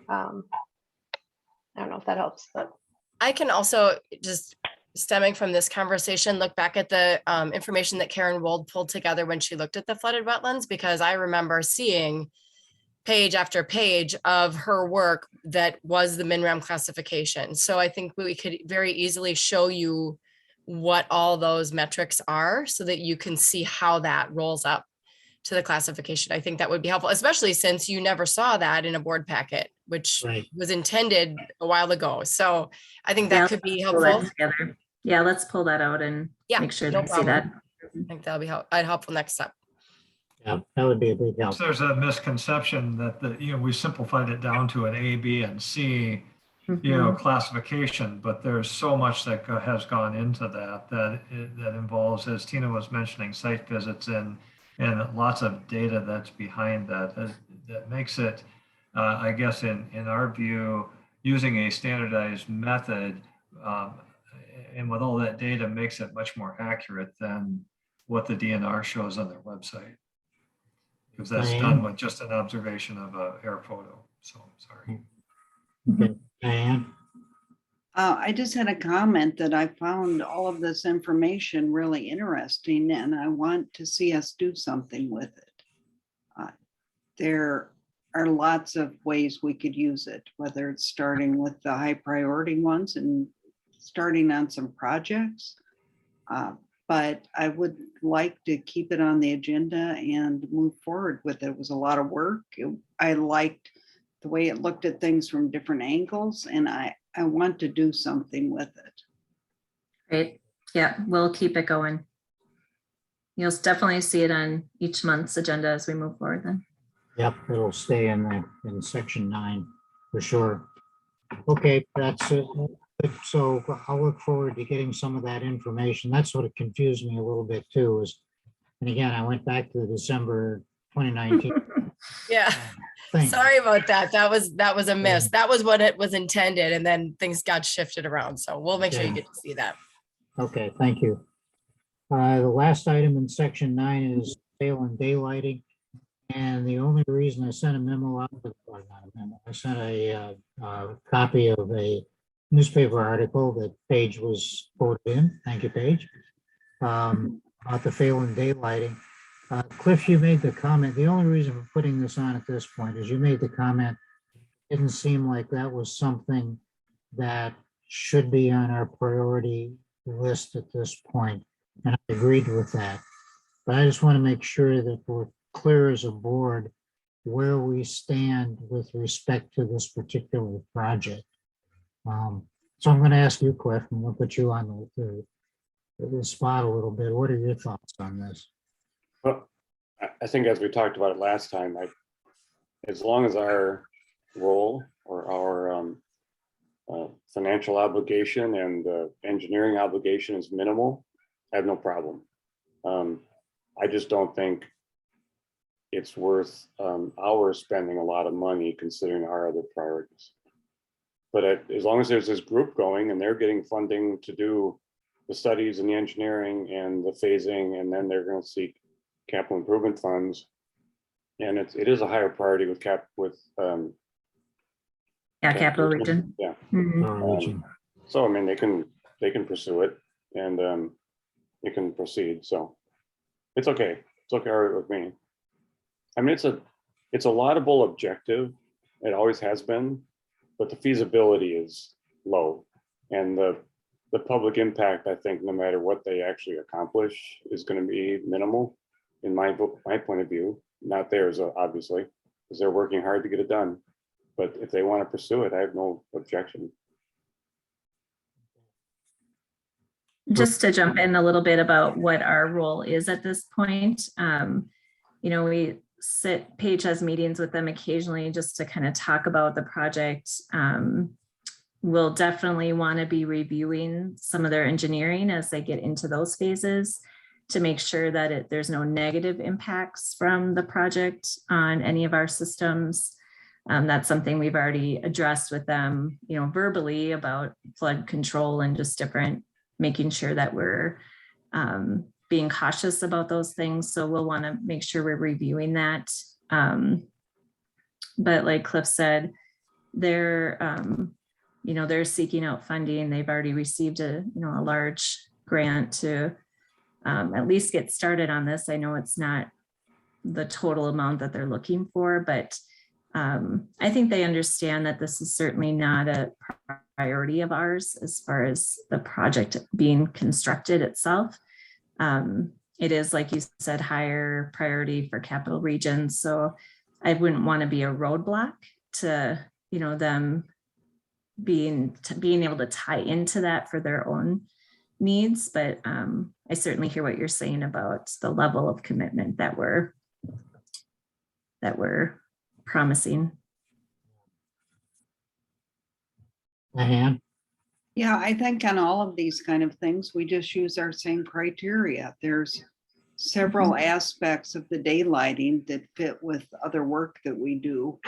I don't know if that helps, but. I can also, just stemming from this conversation, look back at the information that Karen Wold pulled together when she looked at the flooded wetlands, because I remember seeing page after page of her work that was the MinRam classification. So I think we could very easily show you what all those metrics are so that you can see how that rolls up to the classification. I think that would be helpful, especially since you never saw that in a board packet, which was intended a while ago. So I think that could be helpful. Yeah, let's pull that out and make sure they see that. I think that'll be a helpful next step. Yeah, that would be a big help. There's a misconception that we simplified it down to an A, B, and C, classification, but there's so much that has gone into that involves, as Tina was mentioning, site visits and lots of data that's behind that makes it, I guess, in our view, using a standardized method and with all that data makes it much more accurate than what the DNR shows on their website. Because that's done with just an observation of an air photo. So sorry. Okay, Diane? I just had a comment that I found all of this information really interesting and I want to see us do something with it. There are lots of ways we could use it, whether it's starting with the high priority ones and starting on some projects. But I would like to keep it on the agenda and move forward with it. It was a lot of work. I liked the way it looked at things from different angles and I want to do something with it. Great. Yeah, we'll keep it going. You'll definitely see it on each month's agenda as we move forward then. Yep, it'll stay in section 9 for sure. Okay, that's it. So I'll look forward to getting some of that information. That's what confused me a little bit too, and again, I went back to the December 2019. Yeah. Sorry about that. That was a miss. That was what it was intended. And then things got shifted around. So we'll make sure you get to see that. Okay, thank you. The last item in section 9 is sale and daylighting. And the only reason I sent a memo out, or not a memo, I sent a copy of a newspaper article that Paige was quoted in. Thank you, Paige. About the fail and daylighting. Cliff, you made the comment, the only reason for putting this on at this point is you made the comment, it didn't seem like that was something that should be on our priority list at this point. And I agreed with that. But I just want to make sure that we're clear as a board where we stand with respect to this particular project. So I'm going to ask you, Cliff, and we'll put you on the spot a little bit. What are your thoughts on this? Well, I think as we talked about it last time, as long as our role or our financial obligation and engineering obligation is minimal, I have no problem. I just don't think it's worth our spending a lot of money considering our other priorities. But as long as there's this group going and they're getting funding to do the studies and the engineering and the phasing, and then they're going to seek capital improvement funds, and it is a higher priority with Capital Region. Yeah. Mhm. So I mean, they can pursue it and it can proceed. So it's okay. It's okay with me. I mean, it's a laudable objective. It always has been, but the feasibility is low, and the public impact, I think, no matter what they actually accomplish, is going to be minimal, in my point of view. Not theirs, obviously, because they're working hard to get it done. But if they want to pursue it, I have no objection. Just to jump in a little bit about what our role is at this point. We Paige has meetings with them occasionally just to kind of talk about the project. We'll definitely want to be reviewing some of their engineering as they get into those phases to make sure that there's no negative impacts from the project on any of our systems. That's something we've already addressed with them, verbally, about flood control and just making sure that we're being cautious about those things. So we'll want to make sure we're reviewing that. But like Cliff said, they're seeking out funding. They've already received a large grant to at least get started on this. I know it's not the total amount that they're looking for, but I think they understand that this is certainly not a priority of ours as far as the project being constructed itself. It is, like you said, higher priority for capital regions. So I wouldn't want to be a roadblock to, them being able to tie into that for their own needs. But I certainly hear what you're saying about the level of commitment that we're promising. Diane? Yeah, I think on all of these kind of things, we just use our same criteria. There's several aspects of the daylighting that fit with other work that we do.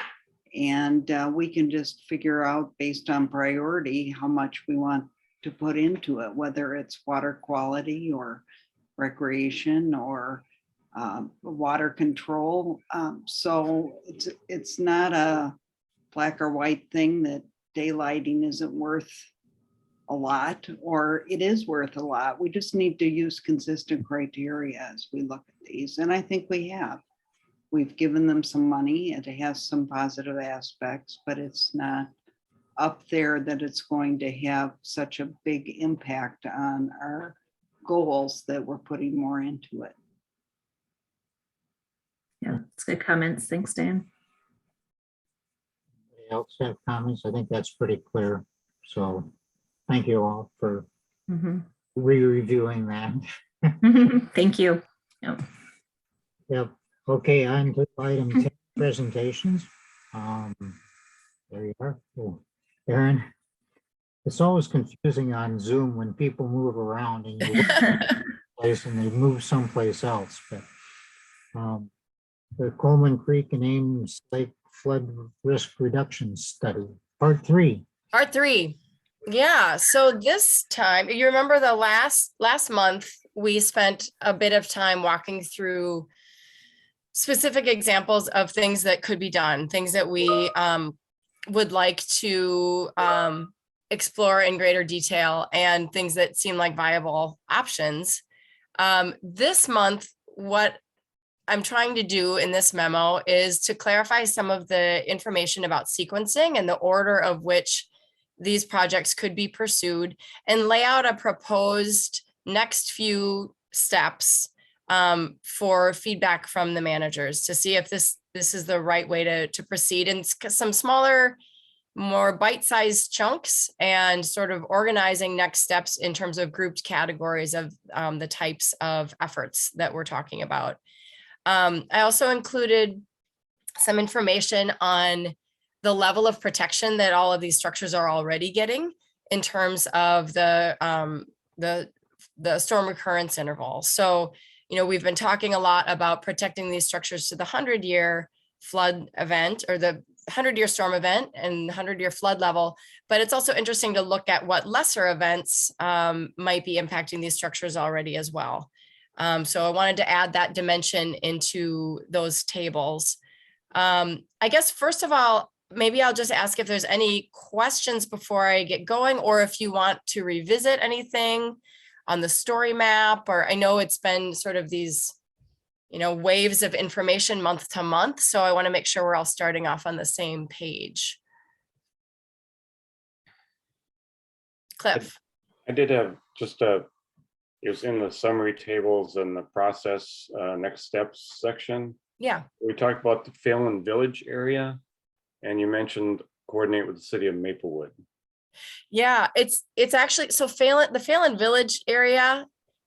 And we can just figure out based on priority how much we want to put into it, whether it's water quality or recreation or water control. So it's not a black or white thing that daylighting isn't worth a lot, or it is worth a lot. We just need to use consistent criteria as we look at these. And I think we have. We've given them some money and it has some positive aspects, but it's not up there that it's going to have such a big impact on our goals that we're putting more into it. Yeah, it's good comments. Thanks, Dan. Anybody else have comments? I think that's pretty clear. So thank you all for re-reviewing that. Thank you. Yep. Okay, on to item 10, presentations. There you are. Oh, Aaron, it's always confusing on Zoom when people move around and you place and they move someplace else. But the Coleman Creek and Ames Lake Flood Risk Reduction Study, Part 3. Part 3. Yeah. So this time, you remember the last month, we spent a bit of time walking through specific examples of things that could be done, things that we would like to explore in greater detail, and things that seem like viable options. This month, what I'm trying to do in this memo is to clarify some of the information about sequencing and the order of which these projects could be pursued, and lay out a proposed next few steps for feedback from the managers to see if this is the right way to proceed, in some smaller, more bite-sized chunks, and sort of organizing next steps in terms of grouped categories of the types of efforts that we're talking about. I also included some information on the level of protection that all of these structures are already getting in terms of the storm recurrence interval. So, you know, we've been talking a lot about protecting these structures to the 100-year flood event or the 100-year storm event and 100-year flood level, but it's also interesting to look at what lesser events might be impacting these structures already as well. So I wanted to add that dimension into those tables. I guess, first of all, maybe I'll just ask if there's any questions before I get going, or if you want to revisit anything on the story map, or I know it's been sort of these, you know, waves of information month to month. So I want to make sure we're all starting off on the same page. Cliff. I did have just it was in the summary tables and the process next steps section. Yeah. We talked about the Phelan Village area, and you mentioned coordinate with the city of Maplewood. Yeah, it's actually, so the Phelan Village area,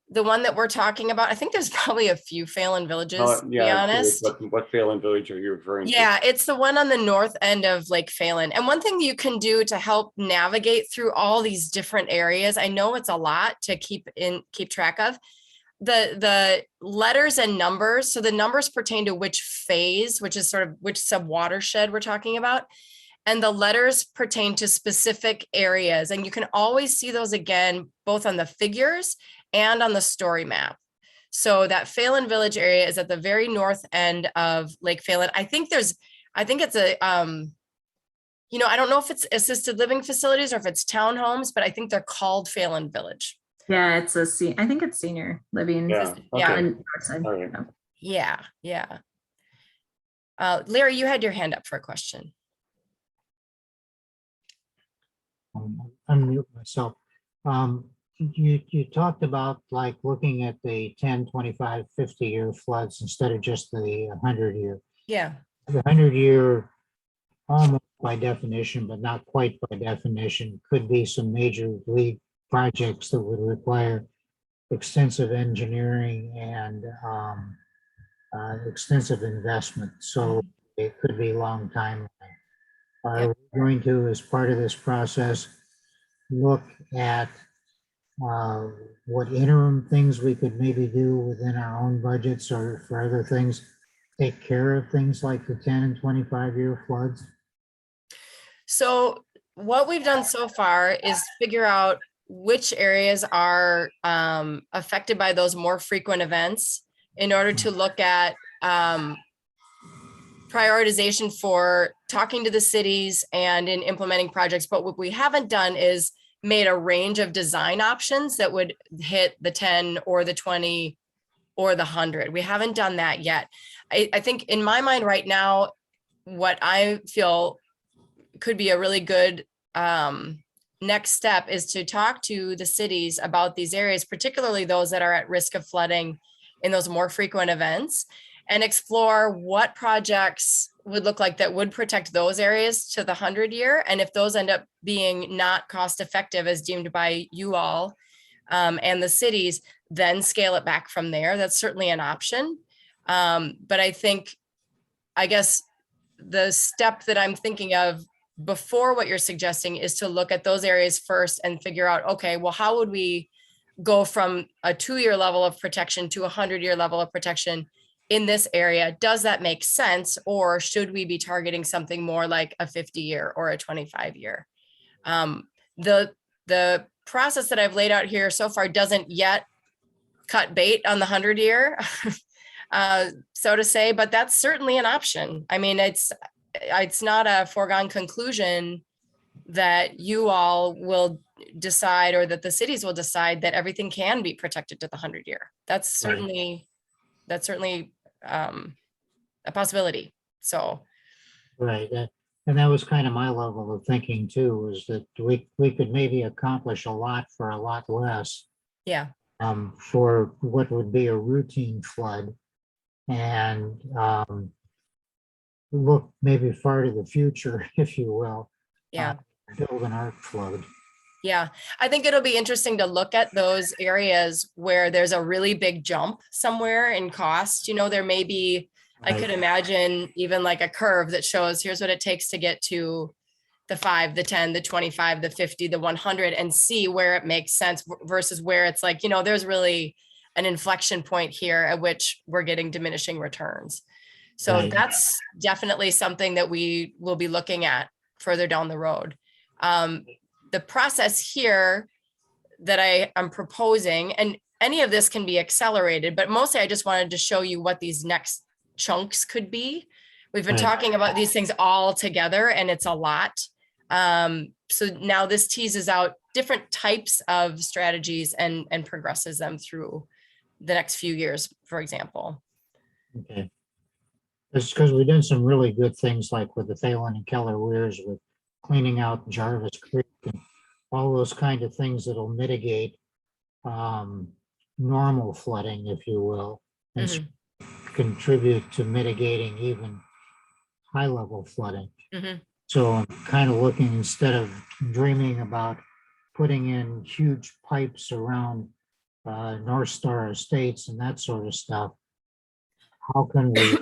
the one that we're talking about, I think there's probably a few Phelan villages, to be honest. What Phelan Village are you referring to? Yeah, it's the one on the north end of Lake Phelan. And one thing you can do to help navigate through all these different areas, I know it's a lot to keep track of, the letters and numbers. So the numbers pertain to which phase, which is sort of which sub watershed we're talking about. And the letters pertain to specific areas. And you can always see those again, both on the figures and on the story map. So that Phelan Village area is at the very north end of Lake Phelan. I think it's a, you know, I don't know if it's assisted living facilities or if it's townhomes, but I think they're called Phelan Village. Yeah, I think it's senior living. Yeah. Yeah. Okay. All right. Yeah. Larry, you had your hand up for a question. Unmute myself. You talked about like looking at the 10, 25, 50-year floods instead of just the 100-year. Yeah. The 100-year, almost by definition, but not quite by definition, could be some major league projects that would require extensive engineering and extensive investment. So it could be a long timeline. Are we going to, as part of this process, look at what interim things we could maybe do within our own budgets, or for other things, take care of things like the 10 and 25-year floods? So what we've done so far is figure out which areas are affected by those more frequent events in order to look at prioritization for talking to the cities and in implementing projects. But what we haven't done is made a range of design options that would hit the 10 or the 20 or the 100. We haven't done that yet. I think in my mind right now, what I feel could be a really good next step is to talk to the cities about these areas, particularly those that are at risk of flooding in those more frequent events, and explore what projects would look like that would protect those areas to the 100-year. And if those end up being not cost effective as deemed by you all and the cities, then scale it back from there. That's certainly an option. But I guess the step that I'm thinking of before what you're suggesting is to look at those areas first and figure out, okay, well, how would we go from a 2-year level of protection to a 100-year level of protection in this area? Does that make sense? Or should we be targeting something more like a 50-year or a 25-year? The process that I've laid out here so far doesn't yet cut bait on the 100-year, so to say, but that's certainly an option. I mean, it's not a foregone conclusion that you all will decide, or that the cities will decide, that everything can be protected to the 100-year. That's certainly a possibility. So. Right. And that was kind of my level of thinking too, was that we could maybe accomplish a lot for a lot less. Yeah. For what would be a routine flood, and look maybe far to the future, if you will. Yeah. Build an arc flood. Yeah, I think it'll be interesting to look at those areas where there's a really big jump somewhere in cost. You know, there may be I could imagine even like a curve that shows here's what it takes to get to the 5, the 10, the 25, the 50, the 100, and see where it makes sense versus where it's like, you know, there's really an inflection point here at which we're getting diminishing returns. So Right. that's definitely something that we will be looking at further down the road. The process here that I am proposing, and any of this can be accelerated, but mostly I just wanted to show you what these next chunks could be. We've been Right. talking about these things all together and it's a lot. So now this teases out different types of strategies and progresses them through the next few years, for example. Okay. It's because we've done some really good things like with the Phelan and Keller weirs with cleaning out Jarvis Creek and all those kind of things that'll mitigate normal flooding, if you will, and Mhm. contribute to mitigating even high level flooding. Mhm. So I'm kind of looking, instead of dreaming about putting in huge pipes around North Star Estates and that sort of stuff, how can we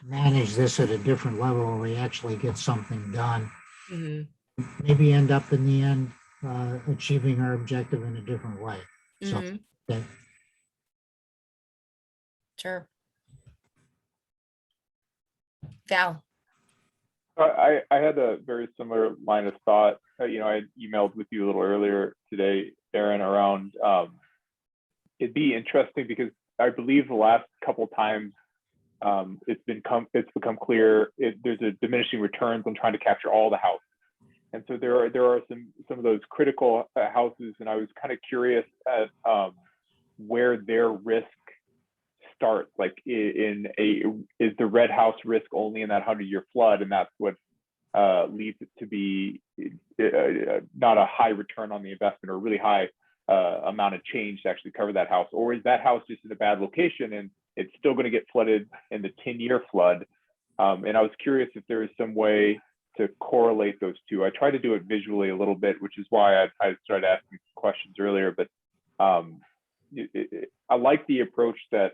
manage this at a different level where we actually get something done? Mhm. Maybe end up in the end achieving our objective in a different way. So, Mhm. okay. Sure. Val. I had a very similar line of thought. You know, I had emailed with you a little earlier today, Aaron, around it'd be interesting because I believe the last couple of times it's become clear there's a diminishing returns on trying to capture all the houses. And so there are some of those critical houses, and I was kind of curious at where their risk starts. Like is the red house risk only in that 100-year flood, and that's what leads it to be not a high return on the investment or a really high amount of change to actually cover that house, or is that house just in a bad location and it's still going to get flooded in the 10-year flood? And I was curious if there is some way to correlate those two. I tried to do it visually a little bit, which is why I started asking questions earlier, but I like the approach that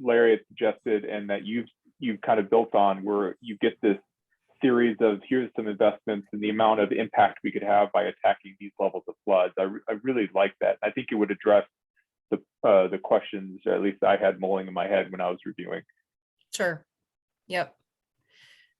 Larry had suggested and that you've kind of built on, where you get this series of here's some investments and the amount of impact we could have by attacking these levels of floods. I really like that. I think it would address the questions, or at least I had mulling in my head when I was reviewing. Sure. Yep.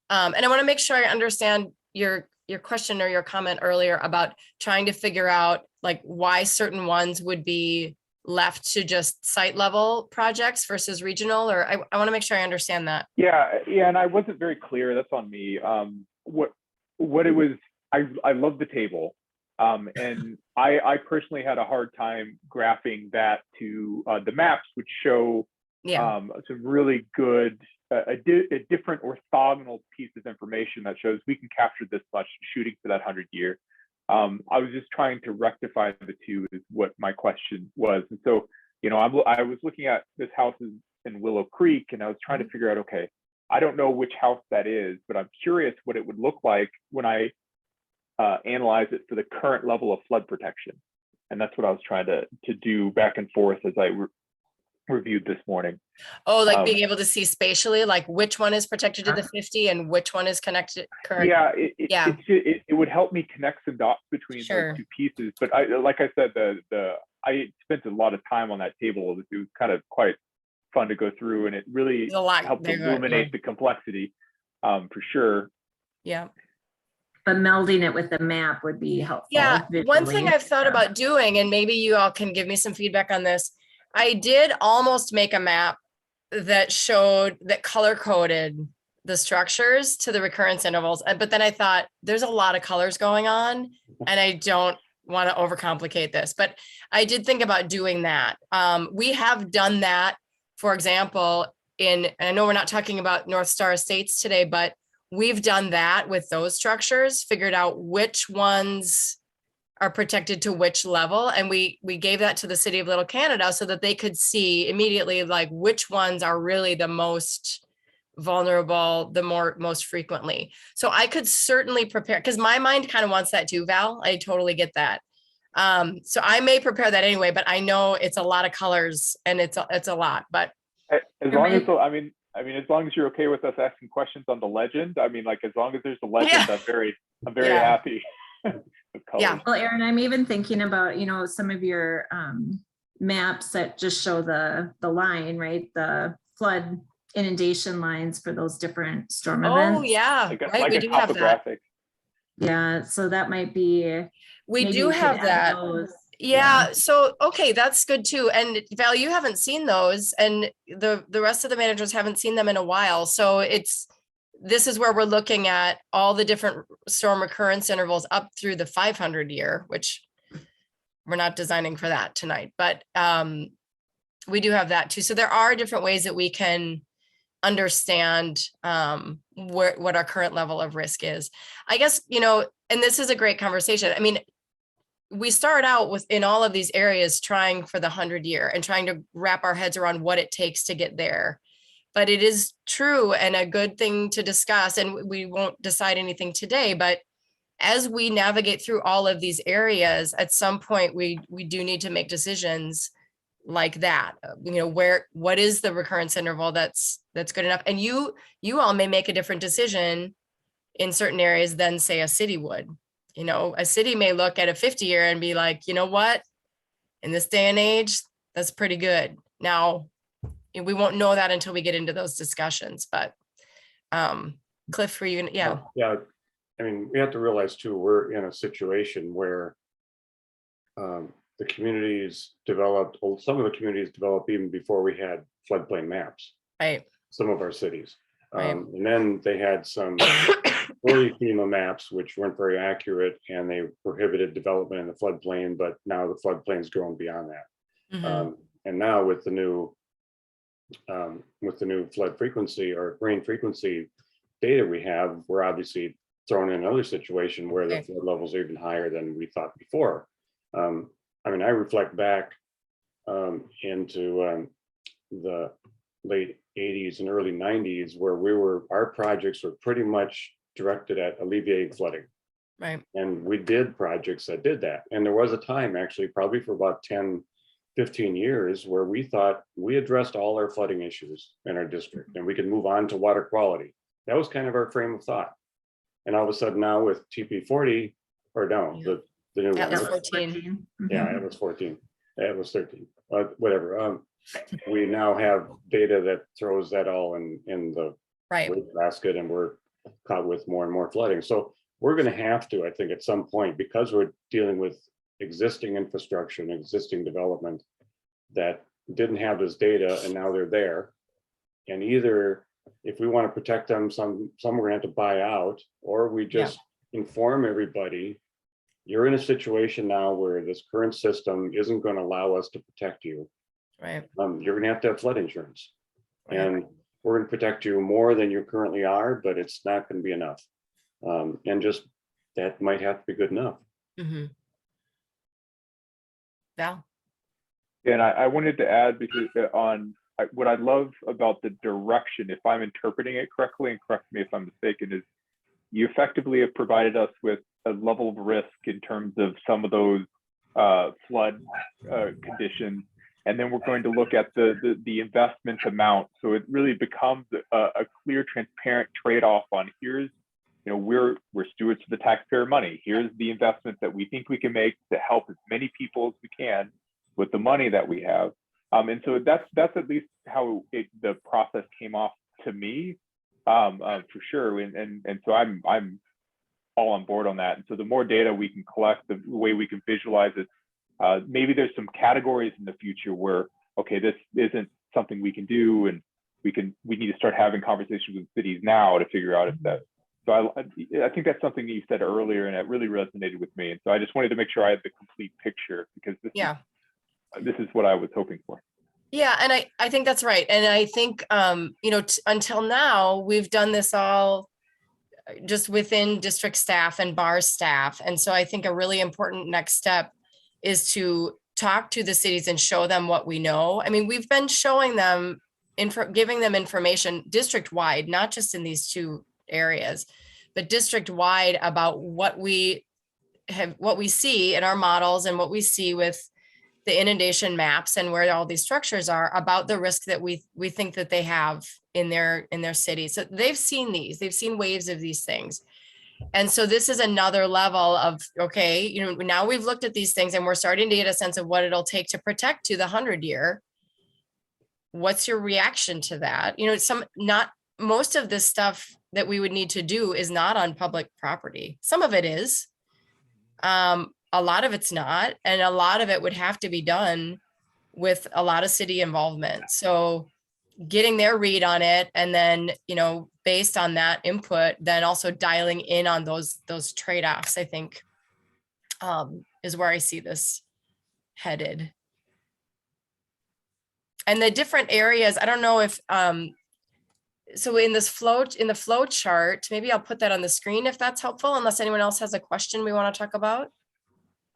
And I want to make sure I understand your question or your comment earlier about trying to figure out like why certain ones would be left to just site level projects versus regional, or I want to make sure I understand that. Yeah, and I wasn't very clear. That's on me. What it was, I love the table, and I personally had a hard time graphing that to the maps, which show some really good, a different orthogonal piece of information that shows we can capture this much shooting for that 100-year. I was just trying to rectify the two is what my question was. And so, you know, I was looking at this house in Willow Creek, and I was trying to figure out, okay, I don't know which house that is, but I'm curious what it would look like when I analyze it for the current level of flood protection. And that's what I was trying to do back and forth as I reviewed this morning. Oh, like being able to see spatially, like which one is protected to the 50 and which one is connected current. Yeah, it would help me connect some dots between those two pieces. But like I said, I spent a lot of time on that table. It was kind of quite fun to go through, and it really helped illuminate the complexity, for sure. Yeah. But melding it with the map would be helpful. Yeah, visually. one thing I've thought about doing, and maybe you all can give me some feedback on this, I did almost make a map that showed that color coded the structures to the recurrence intervals. But then I thought there's a lot of colors going on and I don't want to overcomplicate this, but I did think about doing that. We have done that, for example, and I know we're not talking about North Star Estates today, but we've done that with those structures, figured out which ones are protected to which level. And we gave that to the city of Little Canada so that they could see immediately like which ones are really the most vulnerable, most frequently. So I could certainly prepare, because my mind kind of wants that too, Val. I totally get that. So I may prepare that anyway, but I know it's a lot of colors and it's a lot, but as long as, I mean, I mean, as long as you're okay with us asking questions on the legend, I mean, like, as long as there's a legend, Yeah. I'm very Yeah. happy. with colors. Yeah. Well, Aaron, I'm even thinking about, some of your maps that just show the line, right? The flood inundation lines for those different storm events. Oh, yeah, Like right, we a do have that. topographic. Yeah, so that might be. We maybe do could have add that. those. Yeah, so, okay, that's good too. And Val, you haven't seen those, and the rest of the managers haven't seen them in a while. So this is where we're looking at all the different storm recurrence intervals up through the 500 year, which we're not designing for that tonight, but we do have that too. So there are different ways that we can understand what our current level of risk is. I guess, and this is a great conversation. I mean, we start out in all of these areas trying for the 100 year and trying to wrap our heads around what it takes to get there. But it is true and a good thing to discuss, and we won't decide anything today, but as we navigate through all of these areas, at some point we do need to make decisions like that. What is the recurrence interval that's good enough? And you all may make a different decision in certain areas than, say, a city would. A city may look at a 50 year and be like, you know what, in this day and age, that's pretty good. Now, we won't know that until we get into those discussions, but Cliff, for you, yeah. Yeah, I mean, we have to realize too, we're in a situation where the communities developed, some of the communities developed even before we had floodplain maps. Right. Some of our cities. Right. And then they had some early FEMA maps, which weren't very accurate, and they prohibited development in the floodplain, but now the floodplain's grown beyond that. Mhm. And now with the new flood frequency or rain frequency data we have, we're obviously thrown in another situation where the Okay. flood levels are even higher than we thought before. I mean, I reflect back into the late 80s and early 90s where our projects were pretty much directed at alleviating flooding. Right. And we did projects that did that. And there was a time, actually, probably for about 10, 15 years, where we thought we addressed all our flooding issues in our district and we could move on to water quality. That was kind of our frame of thought. And all of a sudden now with TP40, or no, Yeah. the new That one. was 14. Yeah, it was 14. It was 13. Whatever. We now have data that throws that all in the Right. basket, and we're caught with more and more flooding. So we're going to have to, I think, at some point, because we're dealing with existing infrastructure and existing development that didn't have this data, and now they're there. And either if we want to protect them, some we're going to have to buy out, or we just inform everybody, you're in a situation now where this current system isn't going to allow us to protect you. Right. You're going to have flood insurance. Right. And we're going to protect you more than you currently are, but it's not going to be enough. And just that might have to be good enough. Mm-hmm. Val? And I wanted to add, because what I love about the direction, if I'm interpreting it correctly, and correct me if I'm mistaken, is you effectively have provided us with a level of risk in terms of some of those flood conditions. And then we're going to look at the investment amount. So it really becomes a clear, transparent trade-off on we're stewards of the taxpayer money. Here's the investment that we think we can make to help as many people as we can with the money that we have. And so that's at least how the process came off to me, for sure. And so I'm all on board on that. And so the more data we can collect, the way we can visualize it, maybe there's some categories in the future where, okay, this isn't something we can do, and we need to start having conversations with cities now to figure out if that. So I think that's something that you said earlier, and it really resonated with me. And so I just wanted to make sure I had the complete picture, because this is what I was hoping for. Yeah, and I think that's right. And I think until now we've done this all just within district staff and bar staff. And so I think a really important next step is to talk to the cities and show them what we know. I mean, we've been showing them, giving them information district-wide, not just in these two areas, but district-wide about what we see in our models and what we see with the inundation maps and where all these structures are about the risk that we think that they have in their city. So they've seen waves of these things. And so this is another level of, okay, you know, now we've looked at these things and we're starting to get a sense of what it'll take to protect to the 100-year. What's your reaction to that? You know, most of this stuff that we would need to do is not on public property. Some of it is, a lot of it's not, and a lot of it would have to be done with a lot of city involvement. So getting their read on it, and then, you know, based on that input, then also dialing in on those trade-offs, I think, is where I see this headed. And the different areas, I don't know if, so in the flow chart, maybe I'll put that on the screen if that's helpful, unless anyone else has a question we want to talk about.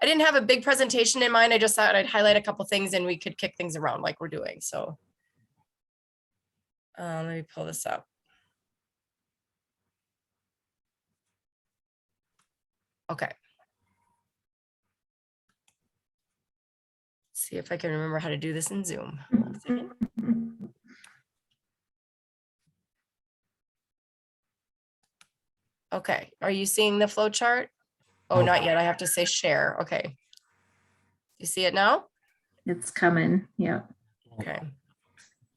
I didn't have a big presentation in mind. I just thought I'd highlight a couple things and we could kick things around like we're doing. So let me pull this up. Okay. See if I can remember how to do this in Zoom. Okay, are you seeing the flow chart? Oh, not yet. I have to say share. Okay. You see it now? It's coming. Yeah. Okay.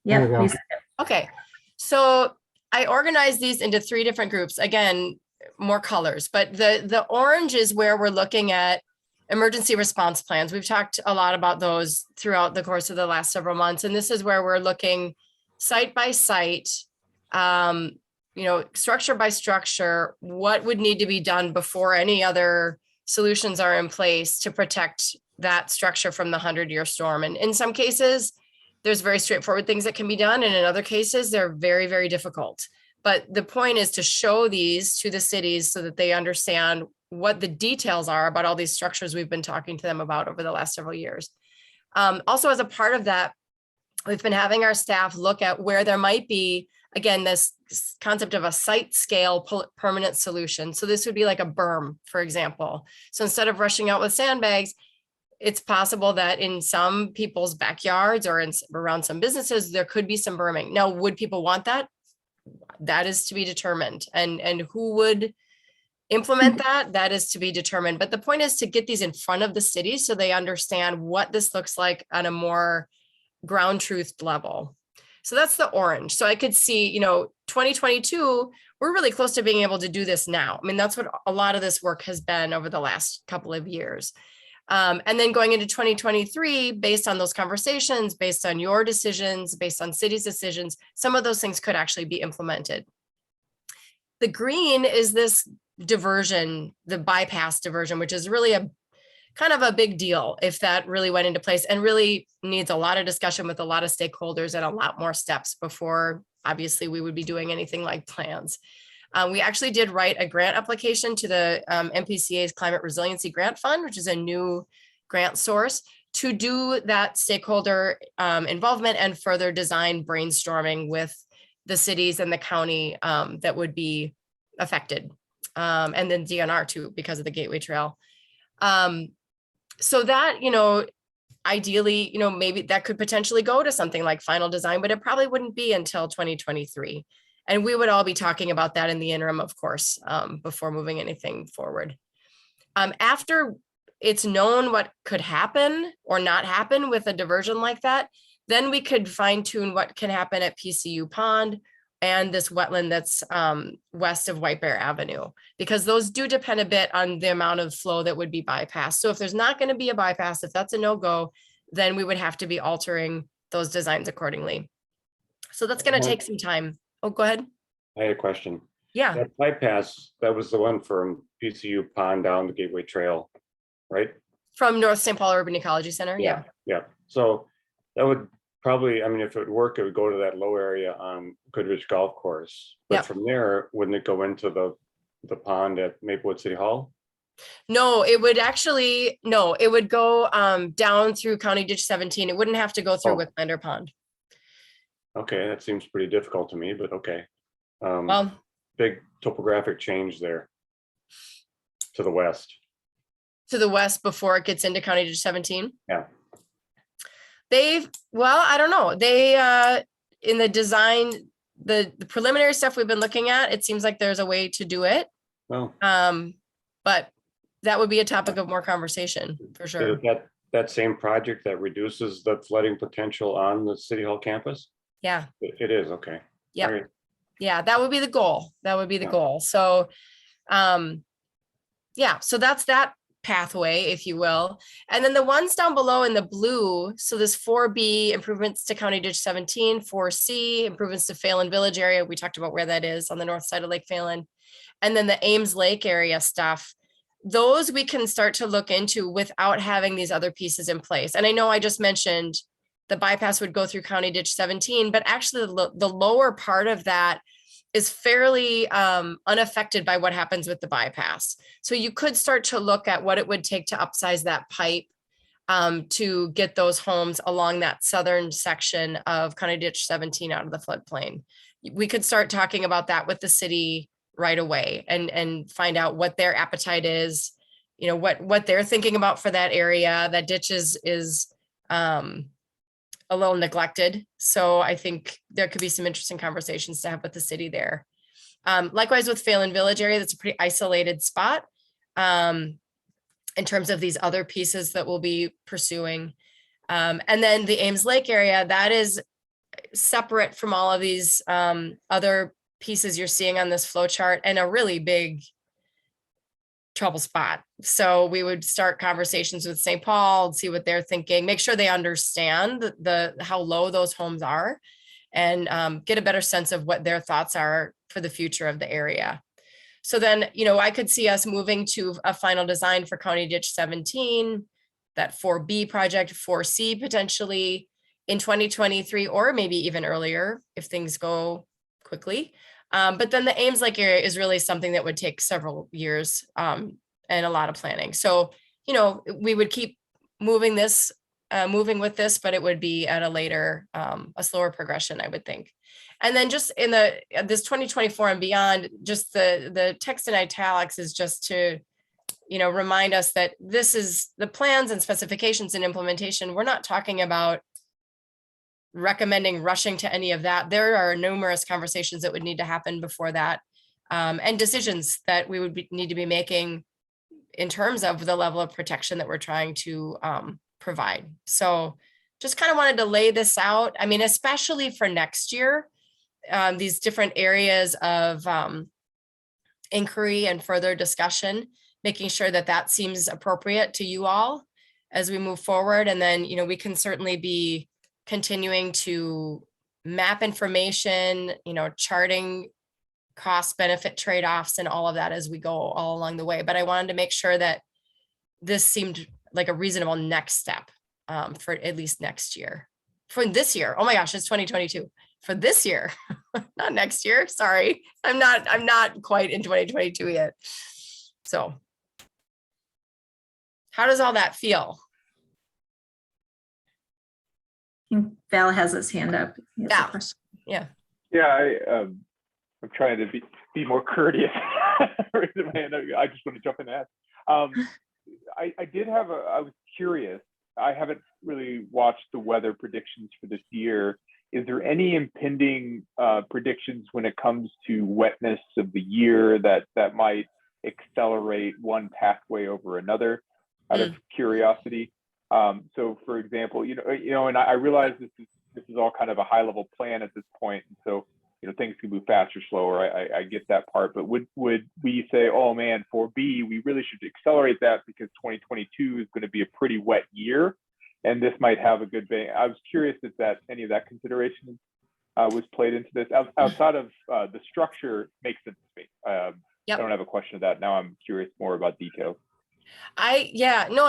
There we Yep. go. Okay. So I organized these into 3 different groups. Again, more colors, but the orange is where we're looking at emergency response plans. We've talked a lot about those throughout the course of the last several months. And this is where we're looking site by site, you know, structure by structure, what would need to be done before any other solutions are in place to protect that structure from the 100-year storm. And in some cases, there's very straightforward things that can be done. And in other cases, they're very, very difficult. But the point is to show these to the cities so that they understand what the details are about all these structures we've been talking to them about over the last several years. Also, as a part of that, we've been having our staff look at where there might be, again, this concept of a site scale permanent solution. So this would be like a berm, for example. So instead of rushing out with sandbags, it's possible that in some people's backyards or around some businesses, there could be some berming. Now, would people want that? That is to be determined. And who would implement that? That is to be determined. But the point is to get these in front of the city so they understand what this looks like on a more ground truth level. So that's the orange. So I could see, you know, 2022, we're really close to being able to do this now. I mean, that's what a lot of this work has been over the last couple of years. And then going into 2023, based on those conversations, based on your decisions, based on cities' decisions, some of those things could actually be implemented. The green is this diversion, the bypass diversion, which is really a kind of a big deal if that really went into place, and really needs a lot of discussion with a lot of stakeholders and a lot more steps before obviously we would be doing anything like plans. We actually did write a grant application to the MPCA's Climate Resiliency Grant Fund, which is a new grant source, to do that stakeholder involvement and further design brainstorming with the cities and the county that would be affected. And then DNR too, because of the Gateway Trail. So that, you know, ideally, you know, maybe that could potentially go to something like final design, but it probably wouldn't be until 2023. And we would all be talking about that in the interim, of course, before moving anything forward. After it's known what could happen or not happen with a diversion like that, then we could fine tune what can happen at PCU Pond and this wetland that's west of White Bear Avenue, because those do depend a bit on the amount of flow that would be bypassed. So if there's not going to be a bypass, if that's a no-go, then we would have to be altering those designs accordingly. So that's going to take some time. Oh, go ahead. I had a question. Yeah. That bypass, that was the one from PCU Pond down the Gateway Trail, right? From North St. Paul Urban Ecology Center. Yeah. Yeah. So that would probably, I mean, if it would work, it would go to that low area on Goodrich Golf Course. But from there, wouldn't it go into the pond at Maplewood City Hall? No, it would actually, no, it would go down through County Ditch 17. It wouldn't have to go through Wetlander Pond. Okay, that seems pretty difficult to me, but okay. Well, big topographic change there to the west. To the west before it gets into County Ditch 17. Yeah. Well, I don't know. In the design, the preliminary stuff we've been looking at, it seems like there's a way to do it. Well, But that would be a topic of more conversation for sure. that same project that reduces the flooding potential on the City Hall campus? Yeah. It is, okay. Yeah. All right. Yeah, that would be the goal. That would be the Yeah. goal. So, yeah, so that's that pathway, if you will. And then the ones down below in the blue, so this 4B, improvements to County Ditch 17, 4C, improvements to Phelan Village area. We talked about where that is on the north side of Lake Phelan. And then the Ames Lake area stuff, those we can start to look into without having these other pieces in place. And I know I just mentioned the bypass would go through County Ditch 17, but actually the lower part of that is fairly unaffected by what happens with the bypass. So you could start to look at what it would take to upsize that pipe to get those homes along that southern section of County Ditch 17 out of the floodplain. We could start talking about that with the city right away and find out what their appetite is, you know, what they're thinking about for that area. That ditch is a little neglected. So I think there could be some interesting conversations to have with the city there. Likewise with Phelan Village area, that's a pretty isolated spot in terms of these other pieces that we'll be pursuing. And then the Ames Lake area, that is separate from all of these other pieces you're seeing on this flow chart, and a really big trouble spot. So we would start conversations with St. Paul, see what they're thinking, make sure they understand how low those homes are, and get a better sense of what their thoughts are for the future of the area. So then, you know, I could see us moving to a final design for County Ditch 17, that 4B project, 4C potentially in 2023, or maybe even earlier if things go quickly. But then the Ames Lake area is really something that would take several years and a lot of planning. So, you know, we would keep moving with this, but it would be at a later, a slower progression, I would think. And then just in this 2024 and beyond, just the text in italics is just to, you know, remind us that this is the plans and specifications and implementation. We're not talking about recommending rushing to any of that. There are numerous conversations that would need to happen before that, and decisions that we would need to be making in terms of the level of protection that we're trying to provide. So just kind of wanted to lay this out. I mean, especially for next year, these different areas of inquiry and further discussion, making sure that that seems appropriate to you all as we move forward. And then, you know, we can certainly be continuing to map information, you know, charting cost benefit trade-offs and all of that as we go all along the way. But I wanted to make sure that this seemed like a reasonable next step for at least next year. For this year, oh my gosh, it's 2022. For this year, not next year. Sorry, I'm not quite in 2022 yet. So how does all that feel? I think Val has his hand up. He has a question. Yeah. I'm trying to be more courteous. Raising my hand, I just want to jump in and ask. I was curious. I haven't really watched the weather predictions for this year. Is there any impending predictions when it comes to wetness of the year that might accelerate one pathway over another? Out of curiosity. So, for example, you know, and I realize this is all kind of a high level plan at this point, and so you know things can move faster, slower. I get that part, but would we say, oh man, 4B, we really should accelerate that because 2022 is going to be a pretty wet year, and this might have a good bang. I was curious if any of that consideration was played into this. Outside of the structure makes sense to me. I don't have a question of that. Now I'm curious more about details. I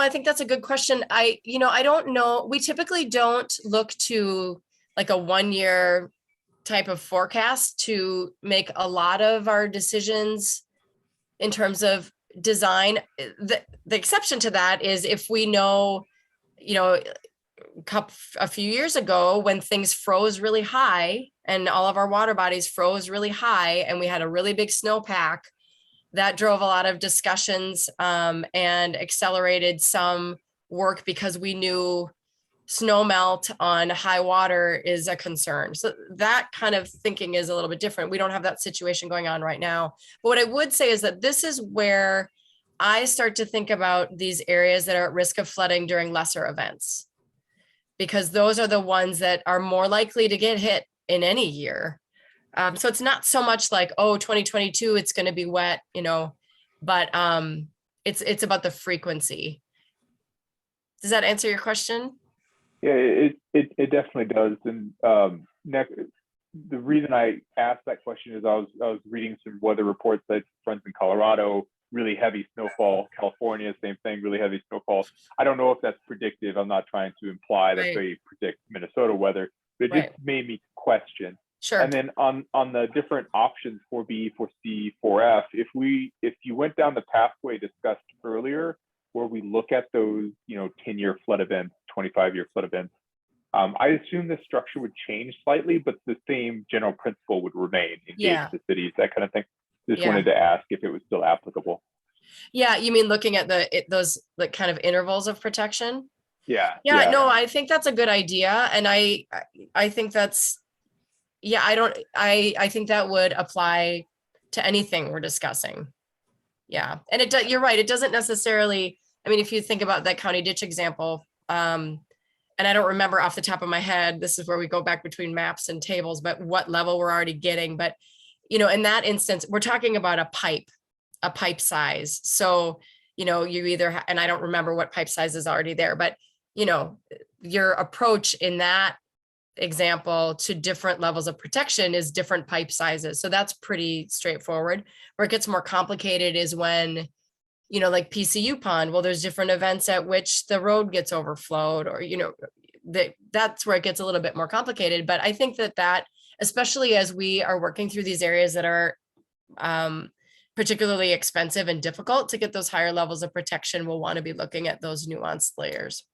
think that's a good question. I don't know. We typically don't look to like a 1 year type of forecast to make a lot of our decisions in terms of design. The exception to that is if we know, you know, a few years ago when things froze really high and all of our water bodies froze really high and we had a really big snowpack, that drove a lot of discussions and accelerated some work because we knew snow melt on high water is a concern. So that kind of thinking is a little bit different. We don't have that situation going on right now. But what I would say is that this is where I start to think about these areas that are at risk of flooding during lesser events, because those are the ones that are more likely to get hit in any year. So it's not so much like, oh, 2022, it's going to be wet, you know, but it's about the frequency. Does that answer your question? Yeah, it definitely does. And next, the reason I asked that question is I was reading some weather reports that friends in Colorado, really heavy snowfall. California, same thing, really heavy snowfall. I don't know if that's predictive. I'm not trying to imply that they predict Minnesota weather, but it just made me question. Sure. And then on the different options, 4B, 4C, 4F, if you went down the pathway discussed earlier, where we look at those, 10-year flood events, 25-year flood events, I assume the structure would change slightly, but the same general principle would remain. Engage the cities, that kind of thing. Just wanted to ask if it was still applicable. Yeah, you mean looking at those like kind of intervals of protection? Yeah. No, I think that's a good idea, and I think that's I think that would apply to anything we're discussing. Yeah, and you're right. It doesn't necessarily. I mean, if you think about that county ditch example, and I don't remember off the top of my head, this is where we go back between maps and tables, but what level we're already getting. But in that instance, we're talking about a pipe size. So, you either, and I don't remember what pipe size is already there, but, your approach in that example to different levels of protection is different pipe sizes. So that's pretty straightforward. Where it gets more complicated is when, like PCU pond, well, there's different events at which the road gets overflowed, or, that's where it gets a little bit more complicated. But I think that especially as we are working through these areas that are particularly expensive and difficult to get those higher levels of protection, we'll want to be looking at those nuanced layers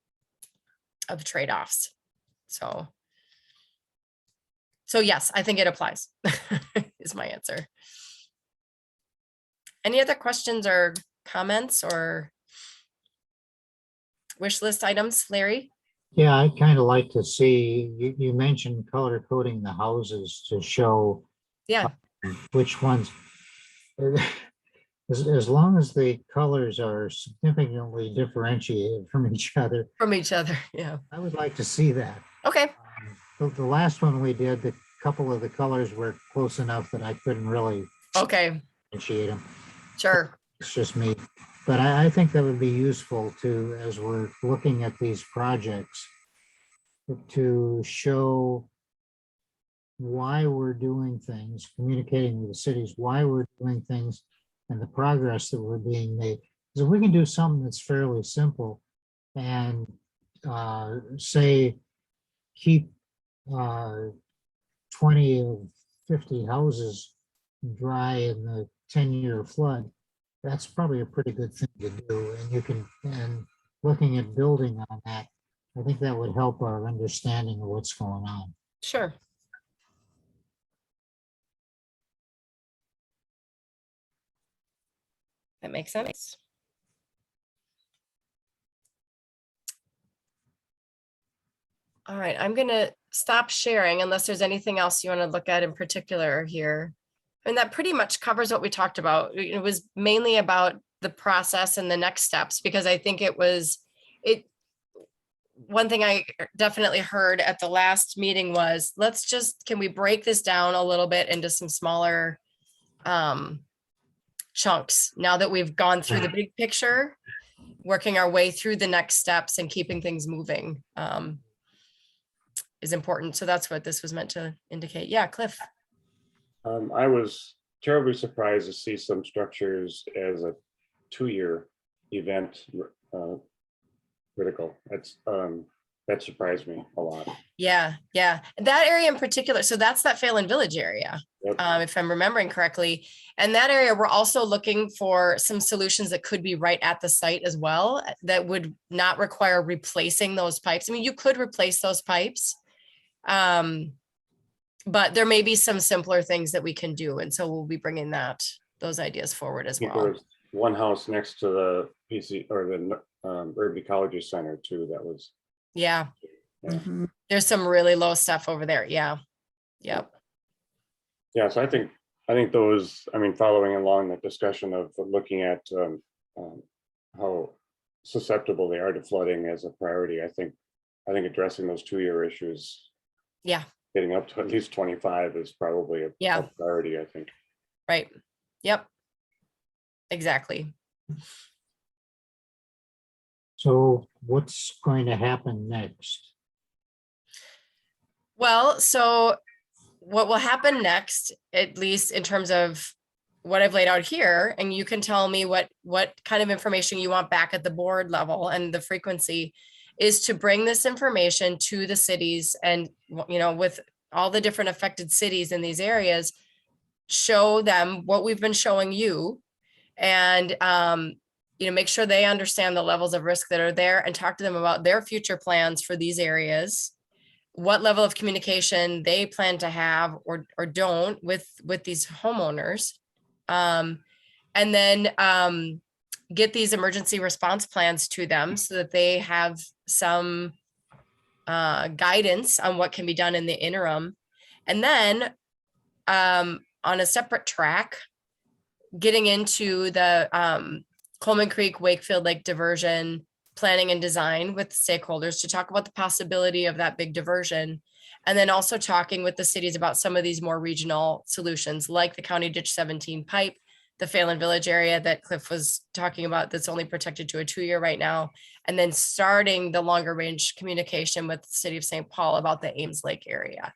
of trade-offs. So yes, I think it applies is my answer. Any other questions or comments or wish list items, Larry? Yeah, I'd kind of like to see, you mentioned color coding the houses to show which ones, as long as the colors are significantly differentiated from each other. Yeah. I would like to see that. Okay. The last one we did, the couple of the colors were close enough that I couldn't really differentiate them. Sure. It's just me. But I think that would be useful to, as we're looking at these projects, to show why we're doing things, communicating with the cities, why we're doing things, and the progress that we're being made. Because if we can do something that's fairly simple and say keep 20 of 50 houses dry in the 10-year flood, that's probably a pretty good thing to do. And looking at building on that, I think that would help our understanding of what's going on. Sure. That makes sense. All right, I'm going to stop sharing unless there's anything else you want to look at in particular here. And that pretty much covers what we talked about. It was mainly about the process and the next steps, because I think one thing I definitely heard at the last meeting was, can we break this down a little bit into some smaller chunks now that we've gone through the big picture, working our way through the next steps and keeping things moving is important. So that's what this was meant to indicate. Yeah, Cliff. I was terribly surprised to see some structures as a 2-year event critical. That surprised me a lot. Yeah. That area in particular. So that's that Phelan Village area, if I'm remembering correctly. And that area, we're also looking for some solutions that could be right at the site as well, that would not require replacing those pipes. I mean, you could replace those pipes, but there may be some simpler things that we can do. And so we'll be bringing those ideas forward as well. There was one house next to the PC or the Urban Ecology Center too. That was. Yeah. Mhm. There's some really low stuff over there. Yeah. Yep. Yeah, so I think those, I mean, following along the discussion of looking at how susceptible they are to flooding as a priority, I think addressing those 2-year issues, Yeah. getting up to at least 25 is probably a priority, I think. Right. Yep. Exactly. So what's going to happen next? Well, so what will happen next, at least in terms of what I've laid out here, and you can tell me what kind of information you want back at the board level and the frequency, is to bring this information to the cities and, with all the different affected cities in these areas, show them what we've been showing you, and make sure they understand the levels of risk that are there, and talk to them about their future plans for these areas, what level of communication they plan to have or don't with these homeowners, and then get these emergency response plans to them so that they have some guidance on what can be done in the interim. And then on a separate track, getting into the Coleman Creek Wakefield Lake diversion planning and design with stakeholders to talk about the possibility of that big diversion. And then also talking with the cities about some of these more regional solutions, like the County Ditch 17 pipe, the Phelan Village area that Cliff was talking about that's only protected to a 2-year right now. And then starting the longer range communication with the city of St. Paul about the Ames Lake area.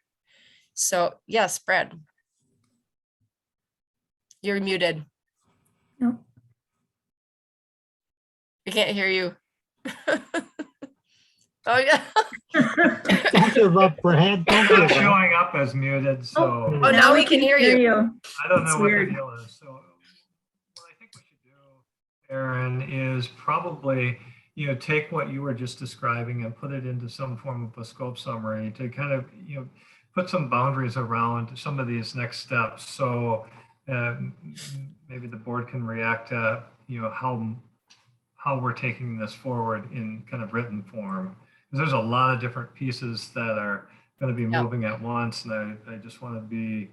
So yes, Brad. You're muted. No. I can't hear you. Oh yeah. Don't give up, Brad. Don't It's give not up. showing up as muted, so Oh, now we can hear you. I don't It's know what weird. the deal is. So what I think we should do, Aaron, is probably, take what you were just describing and put it into some form of a scope summary to kind of, put some boundaries around some of these next steps. So maybe the board can react to, how we're taking this forward in kind of written form. Because there's a lot of different pieces that are going to be moving at once. And I just want to be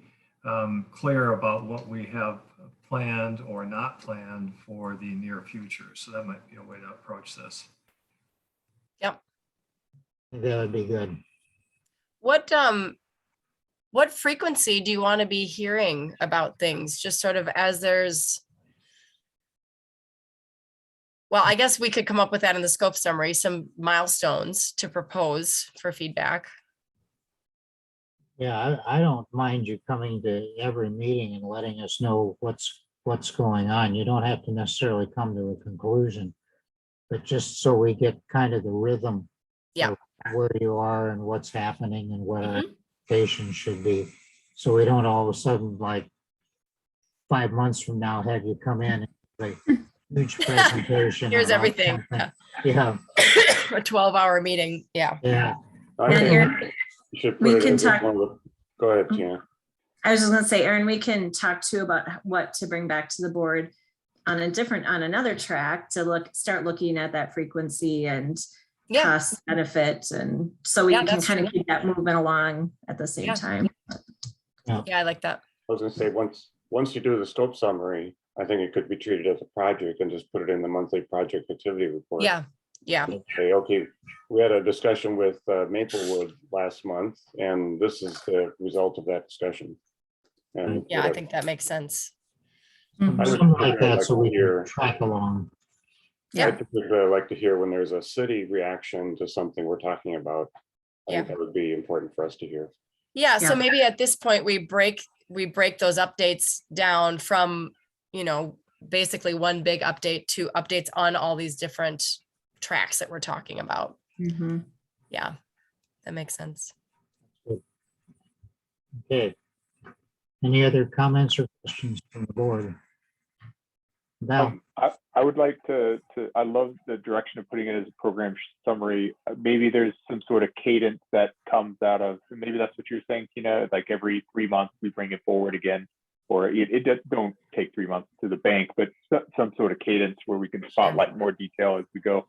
clear about what we have planned or not planned for the near future. So that might be a way to approach this. Yep. That would be good. What frequency do you want to be hearing about things? Just sort of as there's, well, I guess we could come up with that in the scope summary, some milestones to propose for feedback. Yeah, I don't mind you coming to every meeting and letting us know what's going on. You don't have to necessarily come to a conclusion, but just so we get kind of the rhythm of where you are and what's happening and what our expectations should be. So we don't all of a sudden, like 5 months from now, have you come in and like huge presentation. Here's about everything. something. Yeah. A 12-hour meeting. Yeah. Yeah. I think Aaron, you should put we it can in talk. Go ahead, Tina. I was just going to say, Aaron, we can talk too about what to bring back to the board on another track to start looking at that frequency and cost benefit, and so we can kind of keep that moving along at the same time. Yeah, I like that. I was going to say, once you do the scope summary, I think it could be treated as a project and just put it in the monthly project activity report. Yeah. Yeah. Okay. We had a discussion with Maplewood last month, and this is the result of that discussion. And yeah, I think that makes sense. Something like that, so we can track along. Yeah. I typically like to hear when there's a city reaction to something we're talking about. I think that would be important for us to hear. Yeah. So maybe at this point we break those updates down from, basically one big update to updates on all these different tracks that we're talking about. Mm-hmm. Yeah, that makes sense. Okay. Any other comments or questions from the board? I would like to, I love the direction of putting it as a program summary. Maybe there's some sort of cadence that comes out of, maybe that's what you're saying, like every 3 months we bring it forward again, or it don't take 3 months to the bank, but some sort of cadence where we can spotlight more detail as we go.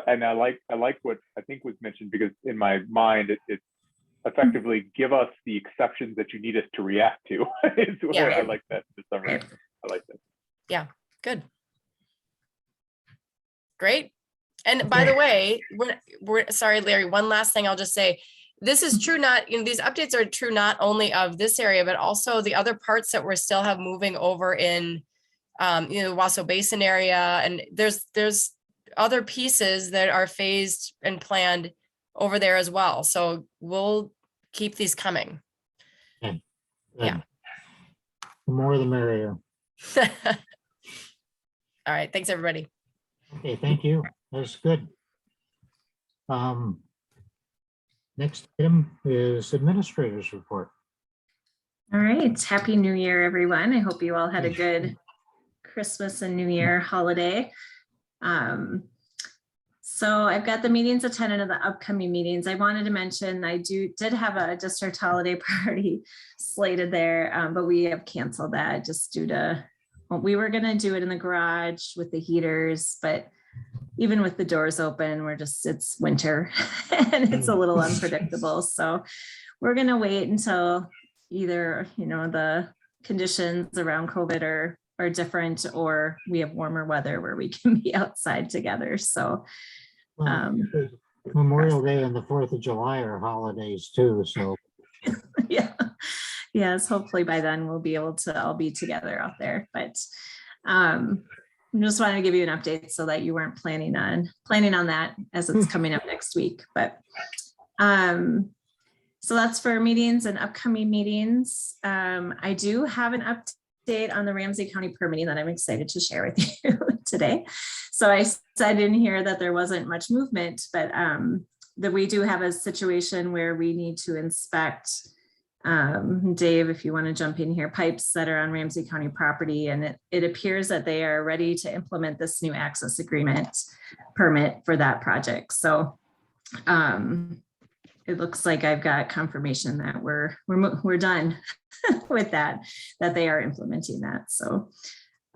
And I like what I think was mentioned, because in my mind, it's effectively give us the exceptions that you need us to react to. I like that. I like that. Yeah, good. Great. And by the way, we're sorry, Larry, one last thing I'll just say. This is true, these updates are true not only of this area, but also the other parts that we're still have moving over in, the Wasso Basin area. And there's other pieces that are phased and planned over there as well. So we'll keep these coming. Okay. Yeah. The more the merrier. All right. Thanks, everybody. Okay, thank you. That's good. Next item is administrator's report. All right. Happy New Year, everyone. I hope you all had a good Christmas and New Year holiday. So I've got the meetings attended of the upcoming meetings. I wanted to mention I did have a district holiday party slated there, but we have canceled that just due to, we were going to do it in the garage with the heaters, but even with the doors open, it's winter and it's a little unpredictable. So we're going to wait until either, the conditions around COVID are different, or we have warmer weather where we can be outside together. So Memorial Day and the 4th of July are holidays too. So yeah. Yes, hopefully by then we'll be able to all be together out there. But I just wanted to give you an update so that you weren't planning on that as it's coming up next week. But so that's for meetings and upcoming meetings. I do have an update on the Ramsey County permitting that I'm excited to share with you today. So I said in here that there wasn't much movement, but that we do have a situation where we need to inspect, Dave, if you want to jump in here, pipes that are on Ramsey County property. And it appears that they are ready to implement this new access agreement permit for that project. So it looks like I've got confirmation that we're done with that they are implementing that. So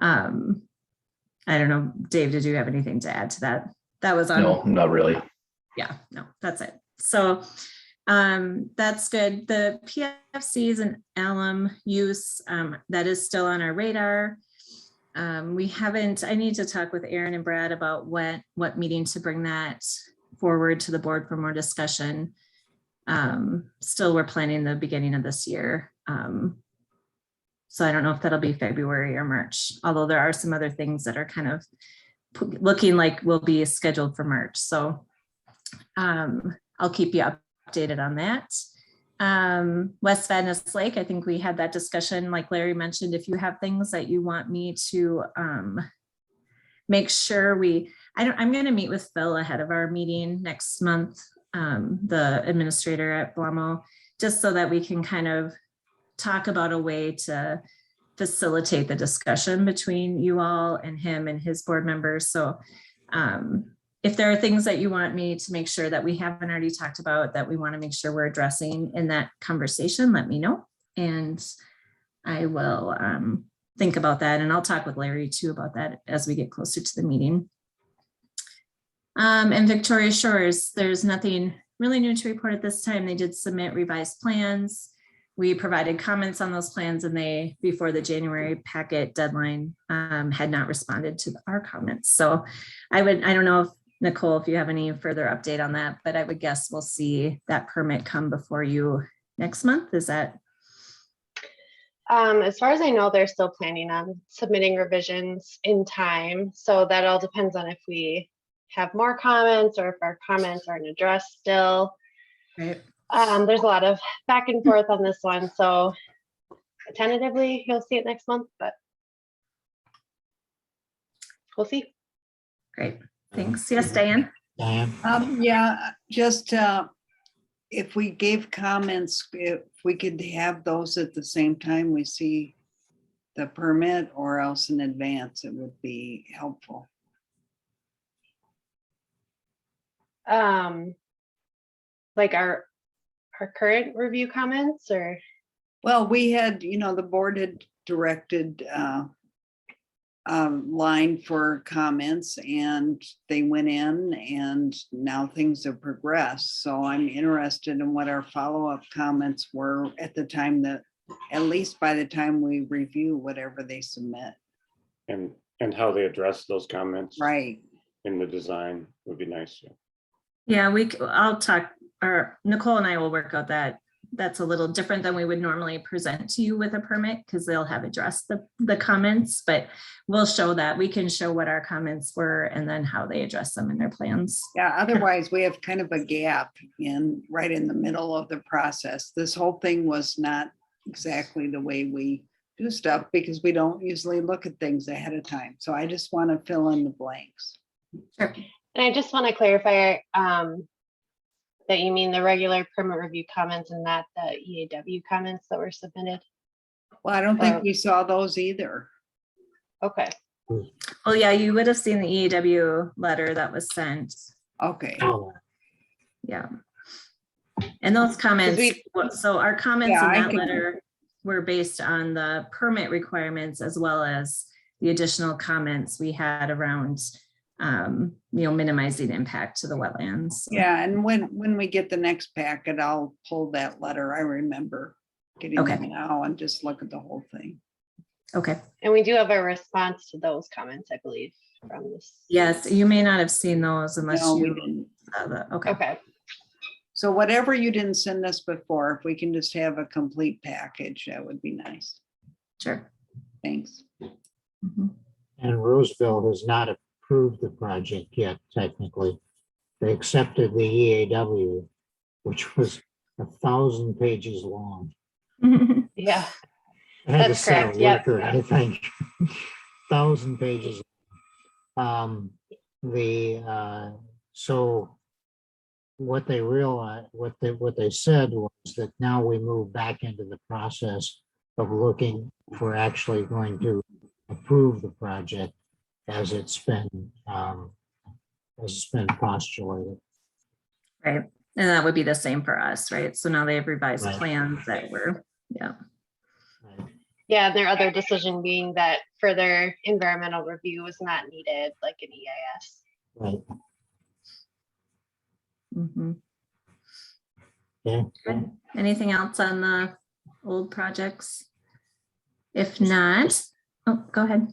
I don't know, Dave, did you have anything to add to that? That was on. No, not really. Yeah, no, that's it. So that's good. The PFCs and alum use, that is still on our radar. I need to talk with Aaron and Brad about what meeting to bring that forward to the board for more discussion. Still, we're planning the beginning of this year. So I don't know if that'll be February or March, although there are some other things that are kind of looking like will be scheduled for March. So I'll keep you updated on that. West Vadnais Lake, I think we had that discussion, like Larry mentioned. If you have things that you want me to make sure I'm going to meet with Phil ahead of our meeting next month, the administrator at Blamo, just so that we can kind of talk about a way to facilitate the discussion between you all and him and his board members. So if there are things that you want me to make sure that we haven't already talked about that we want to make sure we're addressing in that conversation, let me know. And I will think about that. And I'll talk with Larry too about that as we get closer to the meeting. And Victoria Shores, there's nothing really new to report at this time. They did submit revised plans. We provided comments on those plans, and they, before the January packet deadline, had not responded to our comments. So I don't know if Nicole, if you have any further update on that, but I would guess we'll see that permit come before you next month. Is that? As far as I know, they're still planning on submitting revisions in time. So that all depends on if we have more comments or if our comments aren't addressed still. Right. There's a lot of back and forth on this one. So tentatively, you'll see it next month, but we'll see. Great. Thanks. Yes, Diane. Yeah, just if we gave comments, if we could have those at the same time we see the permit, or else in advance, it would be helpful. Like our current review comments, or? Well, we had, the board had directed line for comments, and they went in, and now things have progressed. So I'm interested in what our follow-up comments were at the time that, at least by the time we review whatever they submit. And how they address those comments. Right. In the design would be nice. Yeah, I'll talk, or Nicole and I will work out that. That's a little different than we would normally present to you with a permit, because they'll have addressed the comments, but we'll show that. We can show what our comments were and then how they address them in their plans. Yeah, otherwise we have kind of a gap right in the middle of the process. This whole thing was not exactly the way we do stuff, because we don't usually look at things ahead of time. So I just want to fill in the blanks. Sure. And I just want to clarify that you mean the regular permit review comments and not the EAW comments that were submitted? Well, I don't think we saw those either. Okay. Well, yeah, you would have seen the EAW letter that was sent. Okay. Yeah. And those comments, so our comments in that letter were based on the permit requirements, as well as the additional comments we had around minimizing impact to the wetlands. So. Yeah, and when we get the next packet, I'll pull that letter. I remember getting it now and just look at the whole thing. Okay. And we do have a response to those comments, I believe, from this. Yes, you may not have seen those unless you didn't. Okay. So whatever you didn't send us before, if we can just have a complete package, that would be nice. Sure. Thanks. Mm-hmm. And Roseville has not approved the project yet, technically. They accepted the EAW, which was 1,000 pages long. Yeah. I had That's to set correct. a record, I think. 1,000 pages. So what they realized, what they said was that now we move back into the process of looking for actually going to approve the project as it's been postulated. Right. And that would be the same for us, right? So now they have revised Right. plans that were, yeah. Right. Yeah, and their other decision being that further environmental review was not needed, like an EIS. Right. Mm-hmm. Yeah. Good. Anything else on the old projects? If not, oh, go ahead.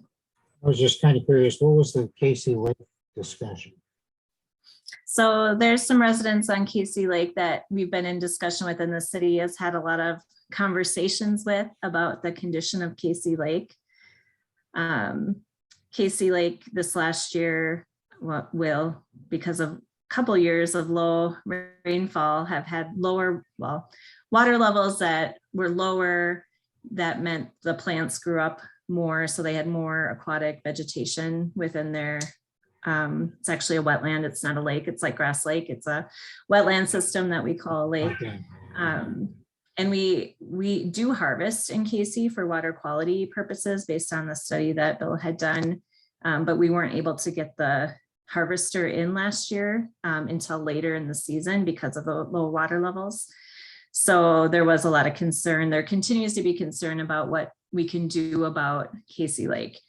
I was just kind of curious, what was the Casey Lake discussion? So there's some residents on Casey Lake that we've been in discussion with, and the city has had a lot of conversations with about the condition of Casey Lake. Casey Lake this last year will, because of a couple years of low rainfall, have had lower, water levels that were lower. That meant the plants grew up more, so they had more aquatic vegetation within their, it's actually a wetland, it's not a lake, it's like Grass Lake, it's a wetland system that we call a lake. Okay. And we do harvest in Casey for water quality purposes based on the study that Bill had done, but we weren't able to get the harvester in last year until later in the season because of the low water levels. So there was a lot of concern. There continues to be concern about what we can do about Casey Lake.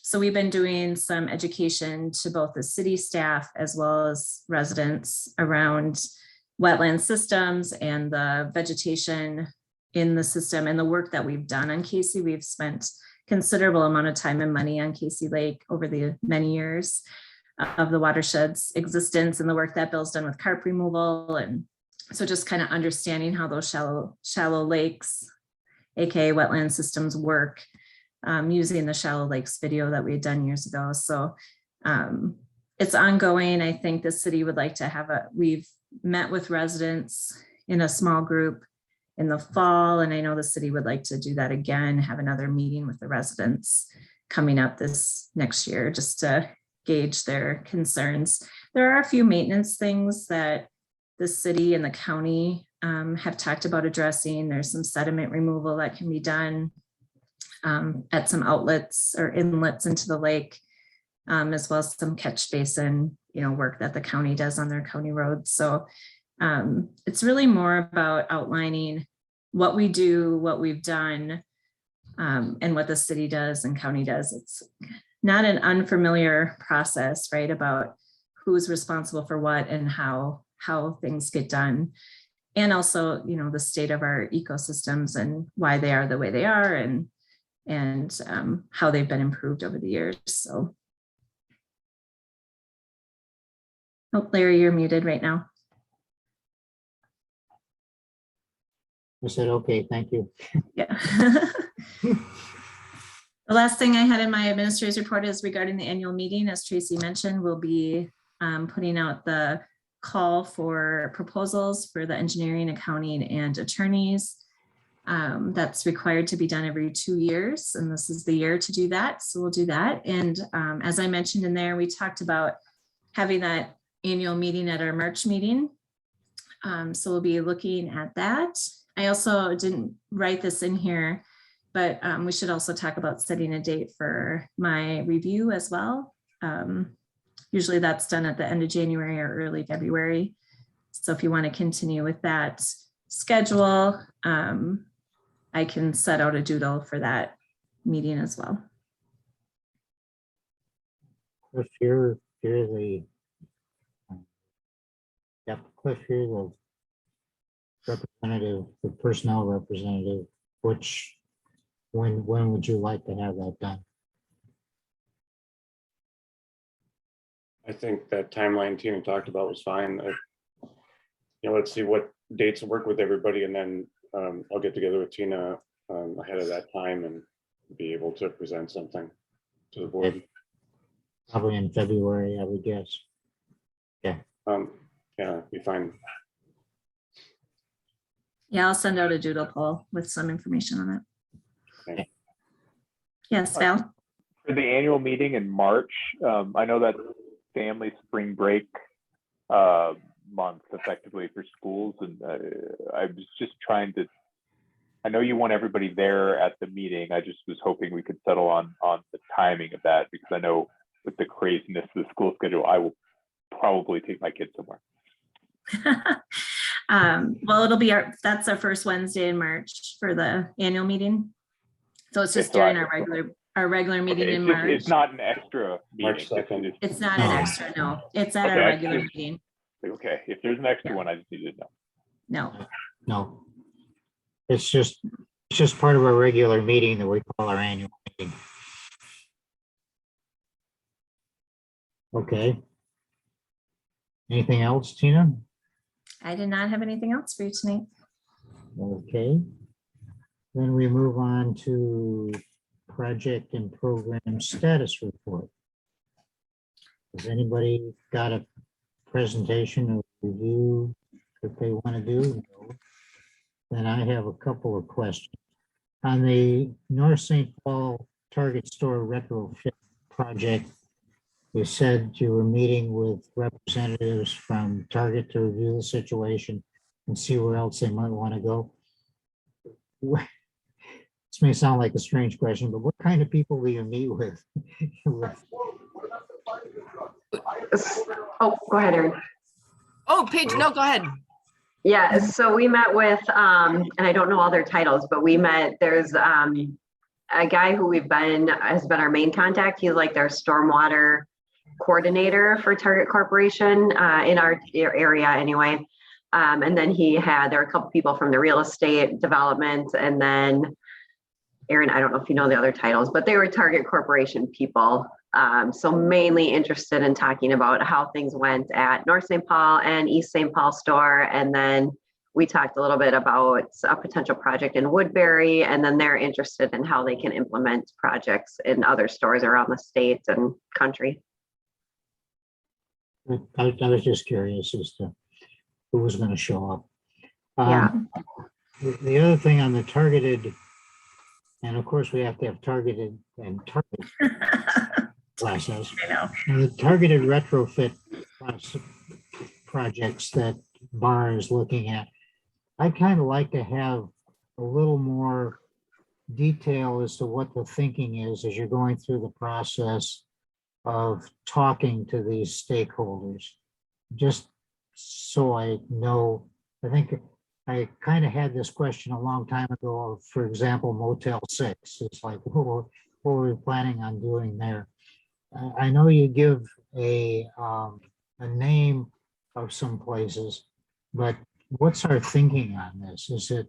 So we've been doing some education to both the city staff as well as residents around wetland systems and the vegetation in the system and the work that we've done on Casey. We've spent considerable amount of time and money on Casey Lake over the many years of the watershed's existence and the work that Bill's done with carp removal. And so just kind of understanding how those shallow lakes, AKA wetland systems, work, using the shallow lakes video that we had done years ago. So it's ongoing. I think the city would like to we've met with residents in a small group in the fall, and I know the city would like to do that again, have another meeting with the residents coming up this next year, just to gauge their concerns. There are a few maintenance things that the city and the county have talked about addressing. There's some sediment removal that can be done at some outlets or inlets into the lake, as well as some catch basin, work that the county does on their county roads. So it's really more about outlining what we do, what we've done, and what the city does and county does. It's not an unfamiliar process, right? About who's responsible for what and how things get done. And also, the state of our ecosystems and why they are the way they are, and how they've been improved over the years. So, oh, Larry, you're muted right now. I said, okay, thank you. Yeah. The last thing I had in my administrator's report is regarding the annual meeting. As Tracy mentioned, we'll be putting out the call for proposals for the engineering, accounting, and attorneys. That's required to be done every 2 years, and this is the year to do that. So we'll do that. And as I mentioned in there, we talked about having that annual meeting at our March meeting. So we'll be looking at that. I also didn't write this in here, but we should also talk about setting a date for my review as well. Usually that's done at the end of January or early February. So if you want to continue with that schedule, I can set out a doodle for that meeting as well. Cliff, you're the Cliff, you're the representative, the personnel representative. When would you like to have that done? I think that timeline Tina talked about was fine. Let's see what dates work with everybody, and then I'll get together with Tina ahead of that time and be able to present something to the board. Probably in February, I would guess. Yeah. Yeah, be fine. Yeah, I'll send out a doodle poll with some information on it. Okay. Yes, Val? For the annual meeting in March, I know that family spring break month effectively for schools, and I was just trying to, I know you want everybody there at the meeting. I just was hoping we could settle on the timing of that, because I know with the craziness of the school schedule, I will probably take my kids somewhere. Well, it'll be that's our first Wednesday in March for the annual meeting. So it's just during our regular meeting in March. It's not an extra meeting. March 2nd. It's not an extra, no. It's at our regular meeting. Okay, if there's an extra one, I just need to know. No. It's just part of our regular meeting that we call our annual meeting. Okay. Anything else, Tina? I did not have anything else for you tonight. Okay. Then we move on to project and program status report. Has anybody got a presentation or review that they want to do? No. Then I have a couple of questions. On the North St. Paul Target Store retrofit project, you said you were meeting with representatives from Target to review the situation and see where else they might want to go. This may sound like a strange question, but what kind of people do you meet with? Oh, go ahead, Erin. Oh, Paige, no, go ahead. Yeah, so we met with, and I don't know all their titles, but we met, there's a guy who has been our main contact. He's like their stormwater coordinator for Target Corporation in our area anyway. And then there are a couple people from the real estate development, and then Erin, I don't know if you know the other titles, but they were Target Corporation people. So mainly interested in talking about how things went at North St. Paul and East St. Paul store. And then we talked a little bit about a potential project in Woodbury, and then they're interested in how they can implement projects in other stores around the state and country. I was just curious as to who was going to show up. Yeah. The other thing on the targeted, and of course we have to have targeted and target classes. I know. And the targeted retrofit projects that Bar is looking at, I'd kind of like to have a little more detail as to what the thinking is as you're going through the process of talking to these stakeholders, just so I know. I think I kind of had this question a long time ago, for example, Motel 6. It's like, what were we planning on doing there? I know you give a name of some places, but what's our thinking on this? Is it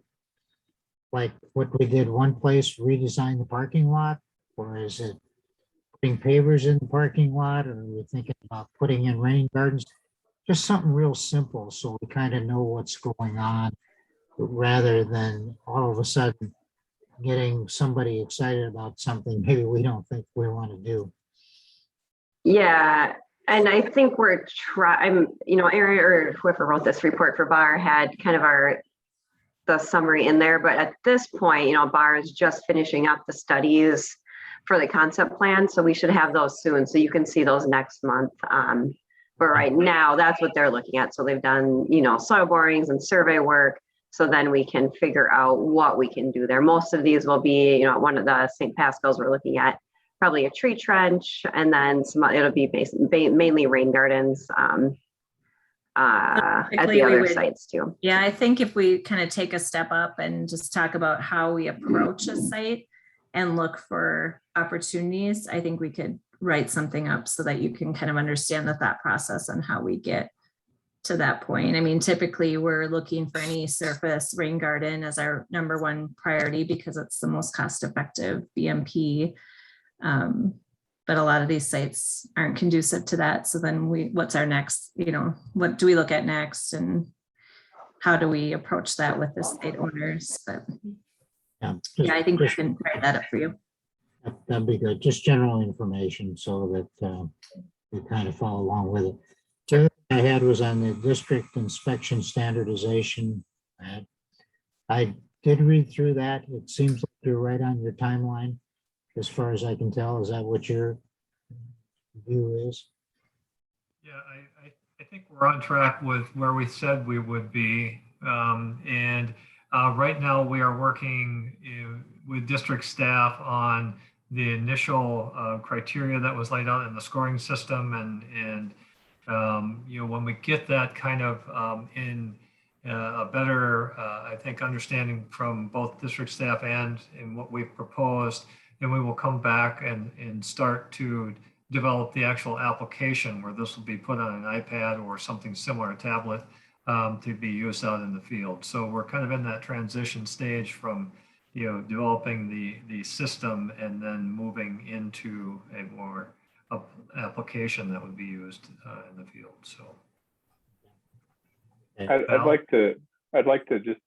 like what we did one place, redesign the parking lot? Or is it putting pavers in the parking lot? Or are we thinking about putting in rain gardens? Just something real simple so we kind of know what's going on, rather than all of a sudden getting somebody excited about something maybe we don't think we want to do. Yeah, and I think we're trying, Aaron or whoever wrote this report for BAR had kind of the summary in there, but at this point, BAR is just finishing up the studies for the concept plan, so we should have those soon, so you can see those next month. But right now, that's what they're looking at. So they've done, soil borings and survey work, so then we can figure out what we can do there. Most of these will be, one of the St. Pascal's we're looking at, probably a tree trench, and then it'll be mainly rain gardens at the other sites too. Yeah, I think if we kind of take a step up and just talk about how we approach a site and look for opportunities, I think we could write something up so that you can kind of understand the thought process on how we get to that point. I mean, typically we're looking for any surface rain garden as our #1 priority because it's the most cost-effective BMP. But a lot of these sites aren't conducive to that. So then what's our next, what do we look at next, and how do we approach that with the state owners? But yeah, I think we can write that up for you. That'd be good. Just general information so that we kind of follow along with it. The other thing I had was on the district inspection standardization. I did read through that. It seems like you're right on your timeline. As far as I can tell, is that what your view is? Yeah, I think we're on track with where we said we would be. Right now we are working with district staff on the initial criteria that was laid out in the scoring system. And when we get that kind of in a better, I think, understanding from both district staff and in what we've proposed, then we will come back and start to develop the actual application where this will be put on an iPad or something similar, a tablet, to be used out in the field. So we're kind of in that transition stage from, developing the system and then moving into a more application that would be used in the field. So I'd like to just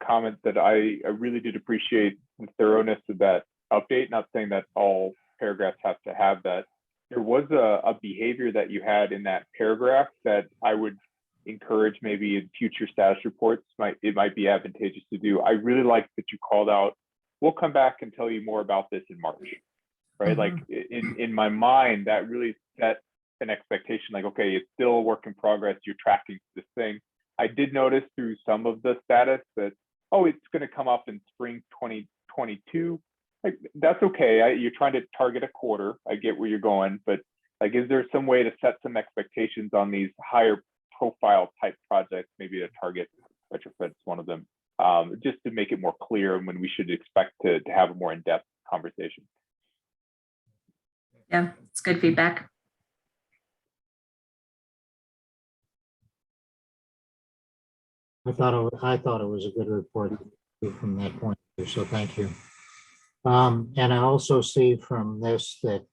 comment that I really did appreciate the thoroughness of that update. Not saying that all paragraphs have to have that. There was a behavior that you had in that paragraph that I would encourage maybe in future status reports. It might be advantageous to do. I really like that you called out, we'll come back and tell you more about this in March, right? Like in my mind, that really set an expectation, like, okay, it's still a work in progress. You're tracking this thing. I did notice through some of the status that, oh, it's going to come up in spring 2022. Like, that's okay. You're trying to target a quarter. I get where you're going, but like, is there some way to set some expectations on these higher profile type projects, maybe to target retrofits, one of them, just to make it more clear and when we should expect to have a more in-depth conversation? Yeah, it's good feedback. I thought it was a good report from that point of view, so thank you. And I also see from this that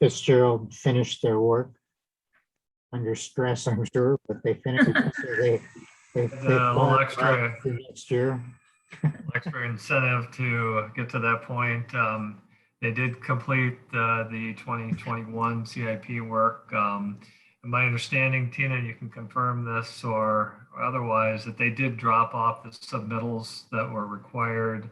Fitzgerald finished their work under stress, I'm sure, but they finished. So they a little extra next year. Extra incentive to get to that point. They did complete the 2021 CIP work. My understanding, Tina, you can confirm this or otherwise, that they did drop off the submittals that were required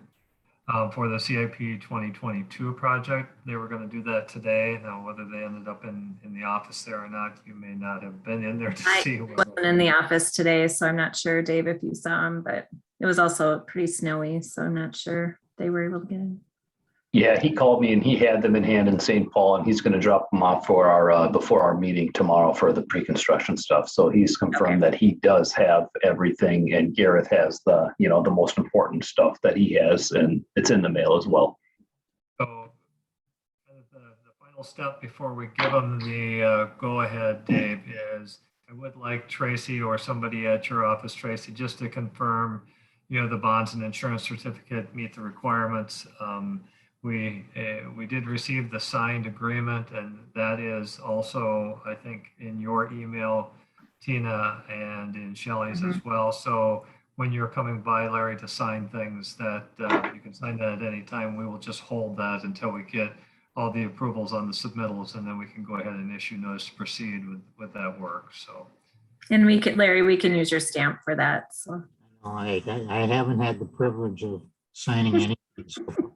for the CIP 2022 project. They were going to do that today. Now, whether they ended up in the office there or not, you may not have been in there to see. I wasn't in the office today, so I'm not sure, Dave, if you saw them, but it was also pretty snowy, so I'm not sure they were able to get in. Yeah, he called me and he had them in hand in St. Paul, and he's going to drop them off for our before our meeting tomorrow for the pre-construction stuff. So he's confirmed that he does have everything, and Gareth has the the most important stuff that he has, and it's in the mail as well. So the final step before we give them the go ahead, Dave, is I would like Tracy or somebody at your office, Tracy, just to confirm, the bonds and insurance certificate meet the requirements. We did receive the signed agreement, and that is also, I think, in your email, Tina, and in Shelley's as well. So when you're coming by, Larry, to sign things, that you can sign that at any time. We will just hold that until we get all the approvals on the submittals, and then we can go ahead and issue notice to proceed with that work. So. And Larry, we can use your stamp for that. So. I haven't had the privilege of signing anything so far.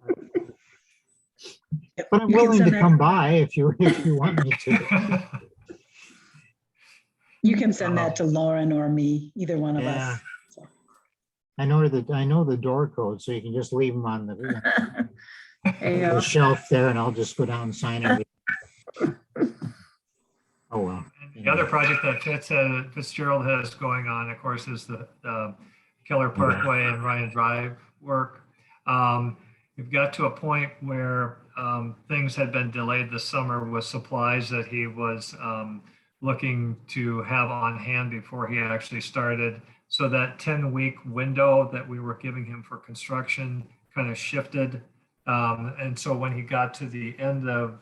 But I'm willing to come by if you want me to. You can send that to Lauren or me, either one of us. So. I know the door code, so you can just leave them on the shelf there, and I'll just go down and sign it. Oh well. And the other project that Fitzgerald has going on, of course, is the Keller Parkway and Ryan Drive work. We've got to a point where things had been delayed this summer with supplies that he was looking to have on hand before he actually started. So that 10-week window that we were giving him for construction kind of shifted. And so when he got to the end of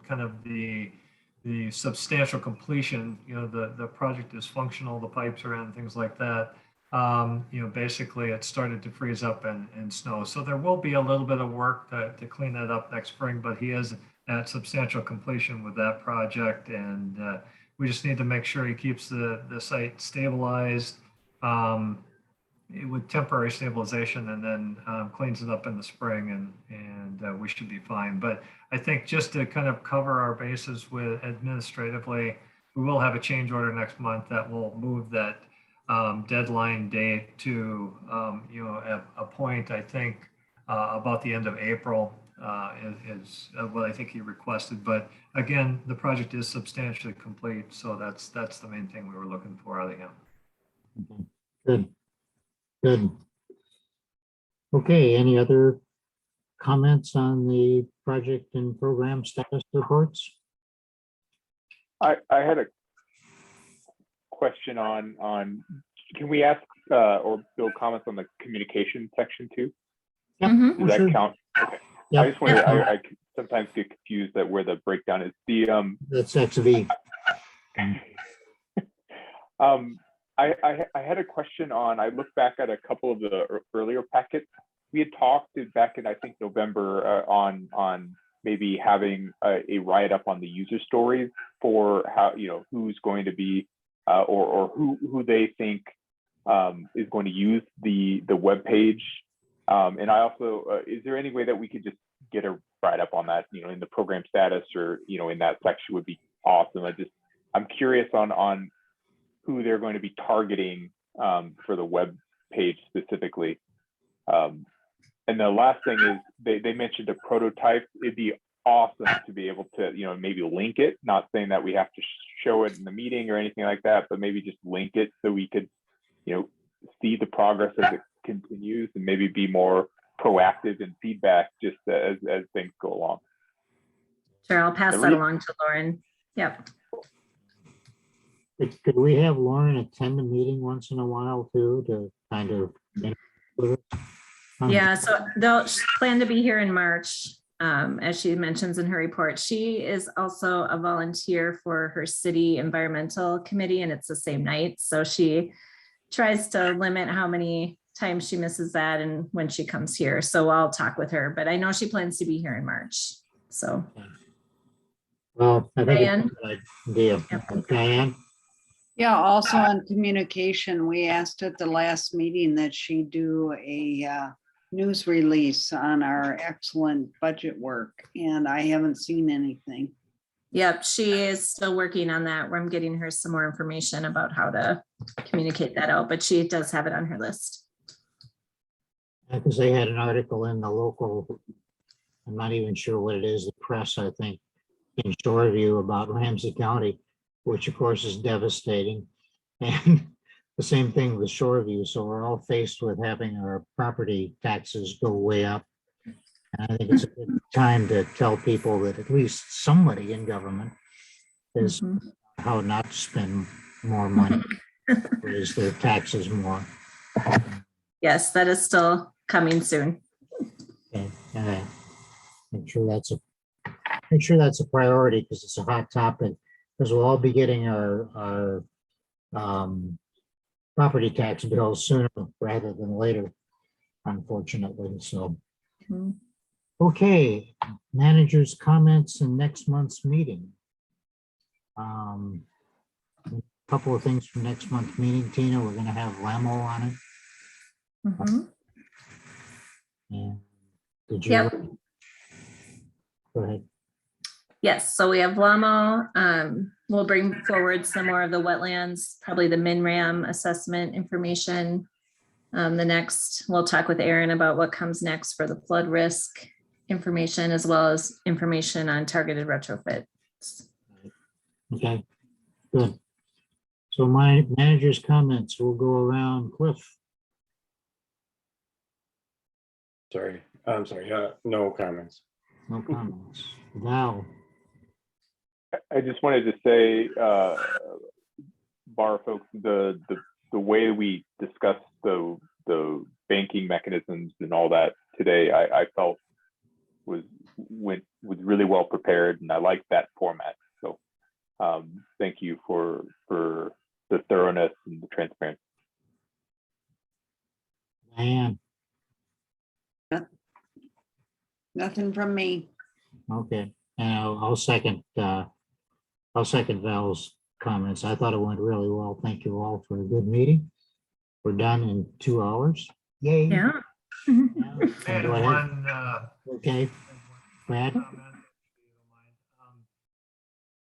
kind of the substantial completion, the project is functional, the pipes are in, things like that. Basically it started to freeze up and snow. So there will be a little bit of work to clean that up next spring, but he is at substantial completion with that project. And we just need to make sure he keeps the site stabilized with temporary stabilization, and then cleans it up in the spring, and we should be fine. But I think just to kind of cover our bases with administratively, we will have a change order next month that will move that deadline date to a point, I think, about the end of April is what I think he requested. But again, the project is substantially complete, so that's the main thing we were looking for out of him. Good. Okay, any other comments on the project and program status reports? I had a question on can we ask or build comments on the communication section too? Yeah, does that count? Okay. Yep. I just wanted I sometimes get confused at where the breakdown is. That's XV. I had a question on, I looked back at a couple of the earlier packets. We had talked back in, I think, November on maybe having a write-up on the user stories for how, who's going to be or who they think is going to use the web page. And I also, is there any way that we could just get a write-up on that, in the program status or, in that section would be awesome. I'm curious on who they're going to be targeting for the web page specifically. And the last thing is they mentioned a prototype. It'd be awesome to be able to, maybe link it, not saying that we have to show it in the meeting or anything like that, but maybe just link it so we could, see the progress as it continues and maybe be more proactive in feedback just as things go along. Sure, I'll pass that along to Lauren. Yep. Could we have Lauren attend the meeting once in a while too, to kind of? Yeah, so they'll plan to be here in March, as she mentions in her report. She is also a volunteer for her city environmental committee, and it's the same night. So she tries to limit how many times she misses that and when she comes here. So I'll talk with her, but I know she plans to be here in March. So. Well, I think Diane? it's a good idea. Yep. Diane? Yeah, also on communication, we asked at the last meeting that she do a news release on our excellent budget work, and I haven't seen anything. Yep, she is still working on that, where I'm getting her some more information about how to communicate that out, but she does have it on her list. Because they had an article in the local I'm not even sure what it is, the press, I think, in Shoreview about Ramsey County, which of course is devastating. And the same thing with Shoreview. So we're all faced with having our property taxes go way up. And I think it's a good time to tell people that at least somebody in government is how not to spend more money, raise their taxes more. Yes, that is still coming soon. Okay, I'm sure that's a priority because it's a hot topic, because we'll all be getting our property tax bills sooner rather than later, unfortunately. So, okay, managers' comments in next month's meeting. A couple of things for next month's meeting, Tina. We're going to have LAMO on it. And did you? Yep. Go ahead. Yes, so we have LAMO. We'll bring forward some more of the wetlands, probably the MinRam assessment information. We'll talk with Aaron about what comes next for the flood risk information, as well as information on targeted retrofits. Okay, good. So my manager's comments will go around. Cliff. Sorry, I'm sorry. No comments. No comments. Val. I just wanted to say, bar folks, the way we discussed the banking mechanisms and all that today, I felt was really well prepared, and I like that format. So thank you for the thoroughness and the transparency. Diane. Nothing from me. Okay, and I'll second Val's comments. I thought it went really well. Thank you all for a good meeting. We're done in 2 hours. Yay. Yeah. And Go ahead. one, Okay, Brad.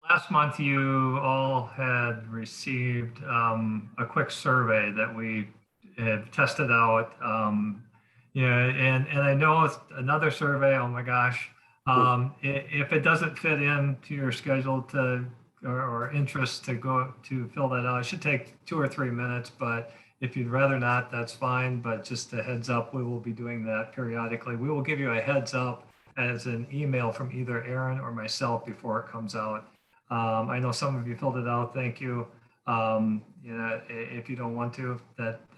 last month, you all had received a quick survey that we had tested out. Yeah, and I know it's another survey. Oh my gosh. If it doesn't fit into your schedule or interest to go to fill that out, it should take 2 or 3 minutes, but if you'd rather not, that's fine. But just a heads up, we will be doing that periodically. We will give you a heads up as an email from either Aaron or myself before it comes out. I know some of you filled it out. Thank you. If you don't want to,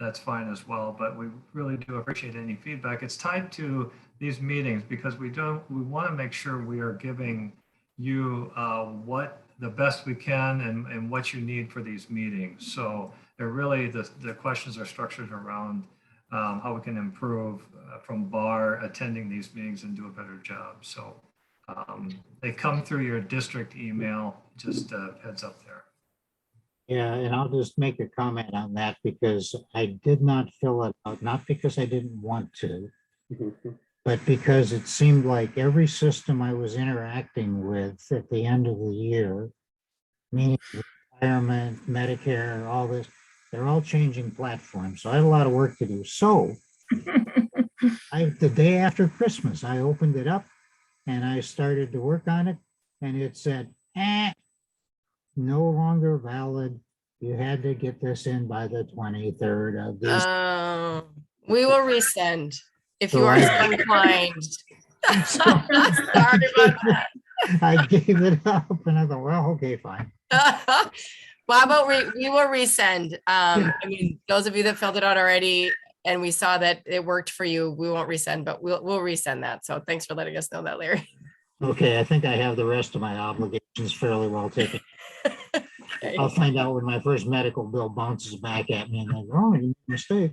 that's fine as well. But we really do appreciate any feedback. It's tied to these meetings because we want to make sure we are giving you what the best we can and what you need for these meetings. So they're really the questions are structured around how we can improve from bar attending these meetings and do a better job. So they come through your district email, just a heads up there. Yeah, and I'll just make a comment on that because I did not fill it out, not because I didn't want to, but because it seemed like every system I was interacting with at the end of the year, meaning retirement, Medicare, all this, they're all changing platforms. So I have a lot of work to do. So the day after Christmas, I opened it up and I started to work on it and it said, no longer valid. You had to get this in by the 23rd of this. We will resend if So you are I- so inclined. So Sorry about that. I gave it up and I thought, well, okay, fine. Well, how about we will resend. I mean, those of you that filled it out already and we saw that it worked for you, we won't resend, but we'll resend that. So thanks for letting us know that, Larry. Okay, I think I have the rest of my obligations fairly well taken. Okay. I'll find out when my first medical bill bounces back at me and then, oh, you made a mistake.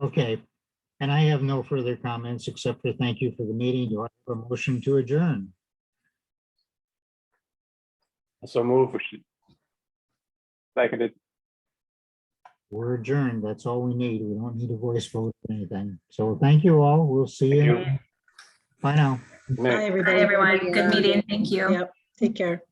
Okay, and I have no further comments except for thank you for the meeting. Do I have a motion to adjourn? So move. Seconded. We're adjourned. That's all we need. We don't need a voice vote or anything. So thank you all. We'll see you. Bye now. Bye, everybody. Hi, everyone. Good meeting. Thank you. Yep, take care.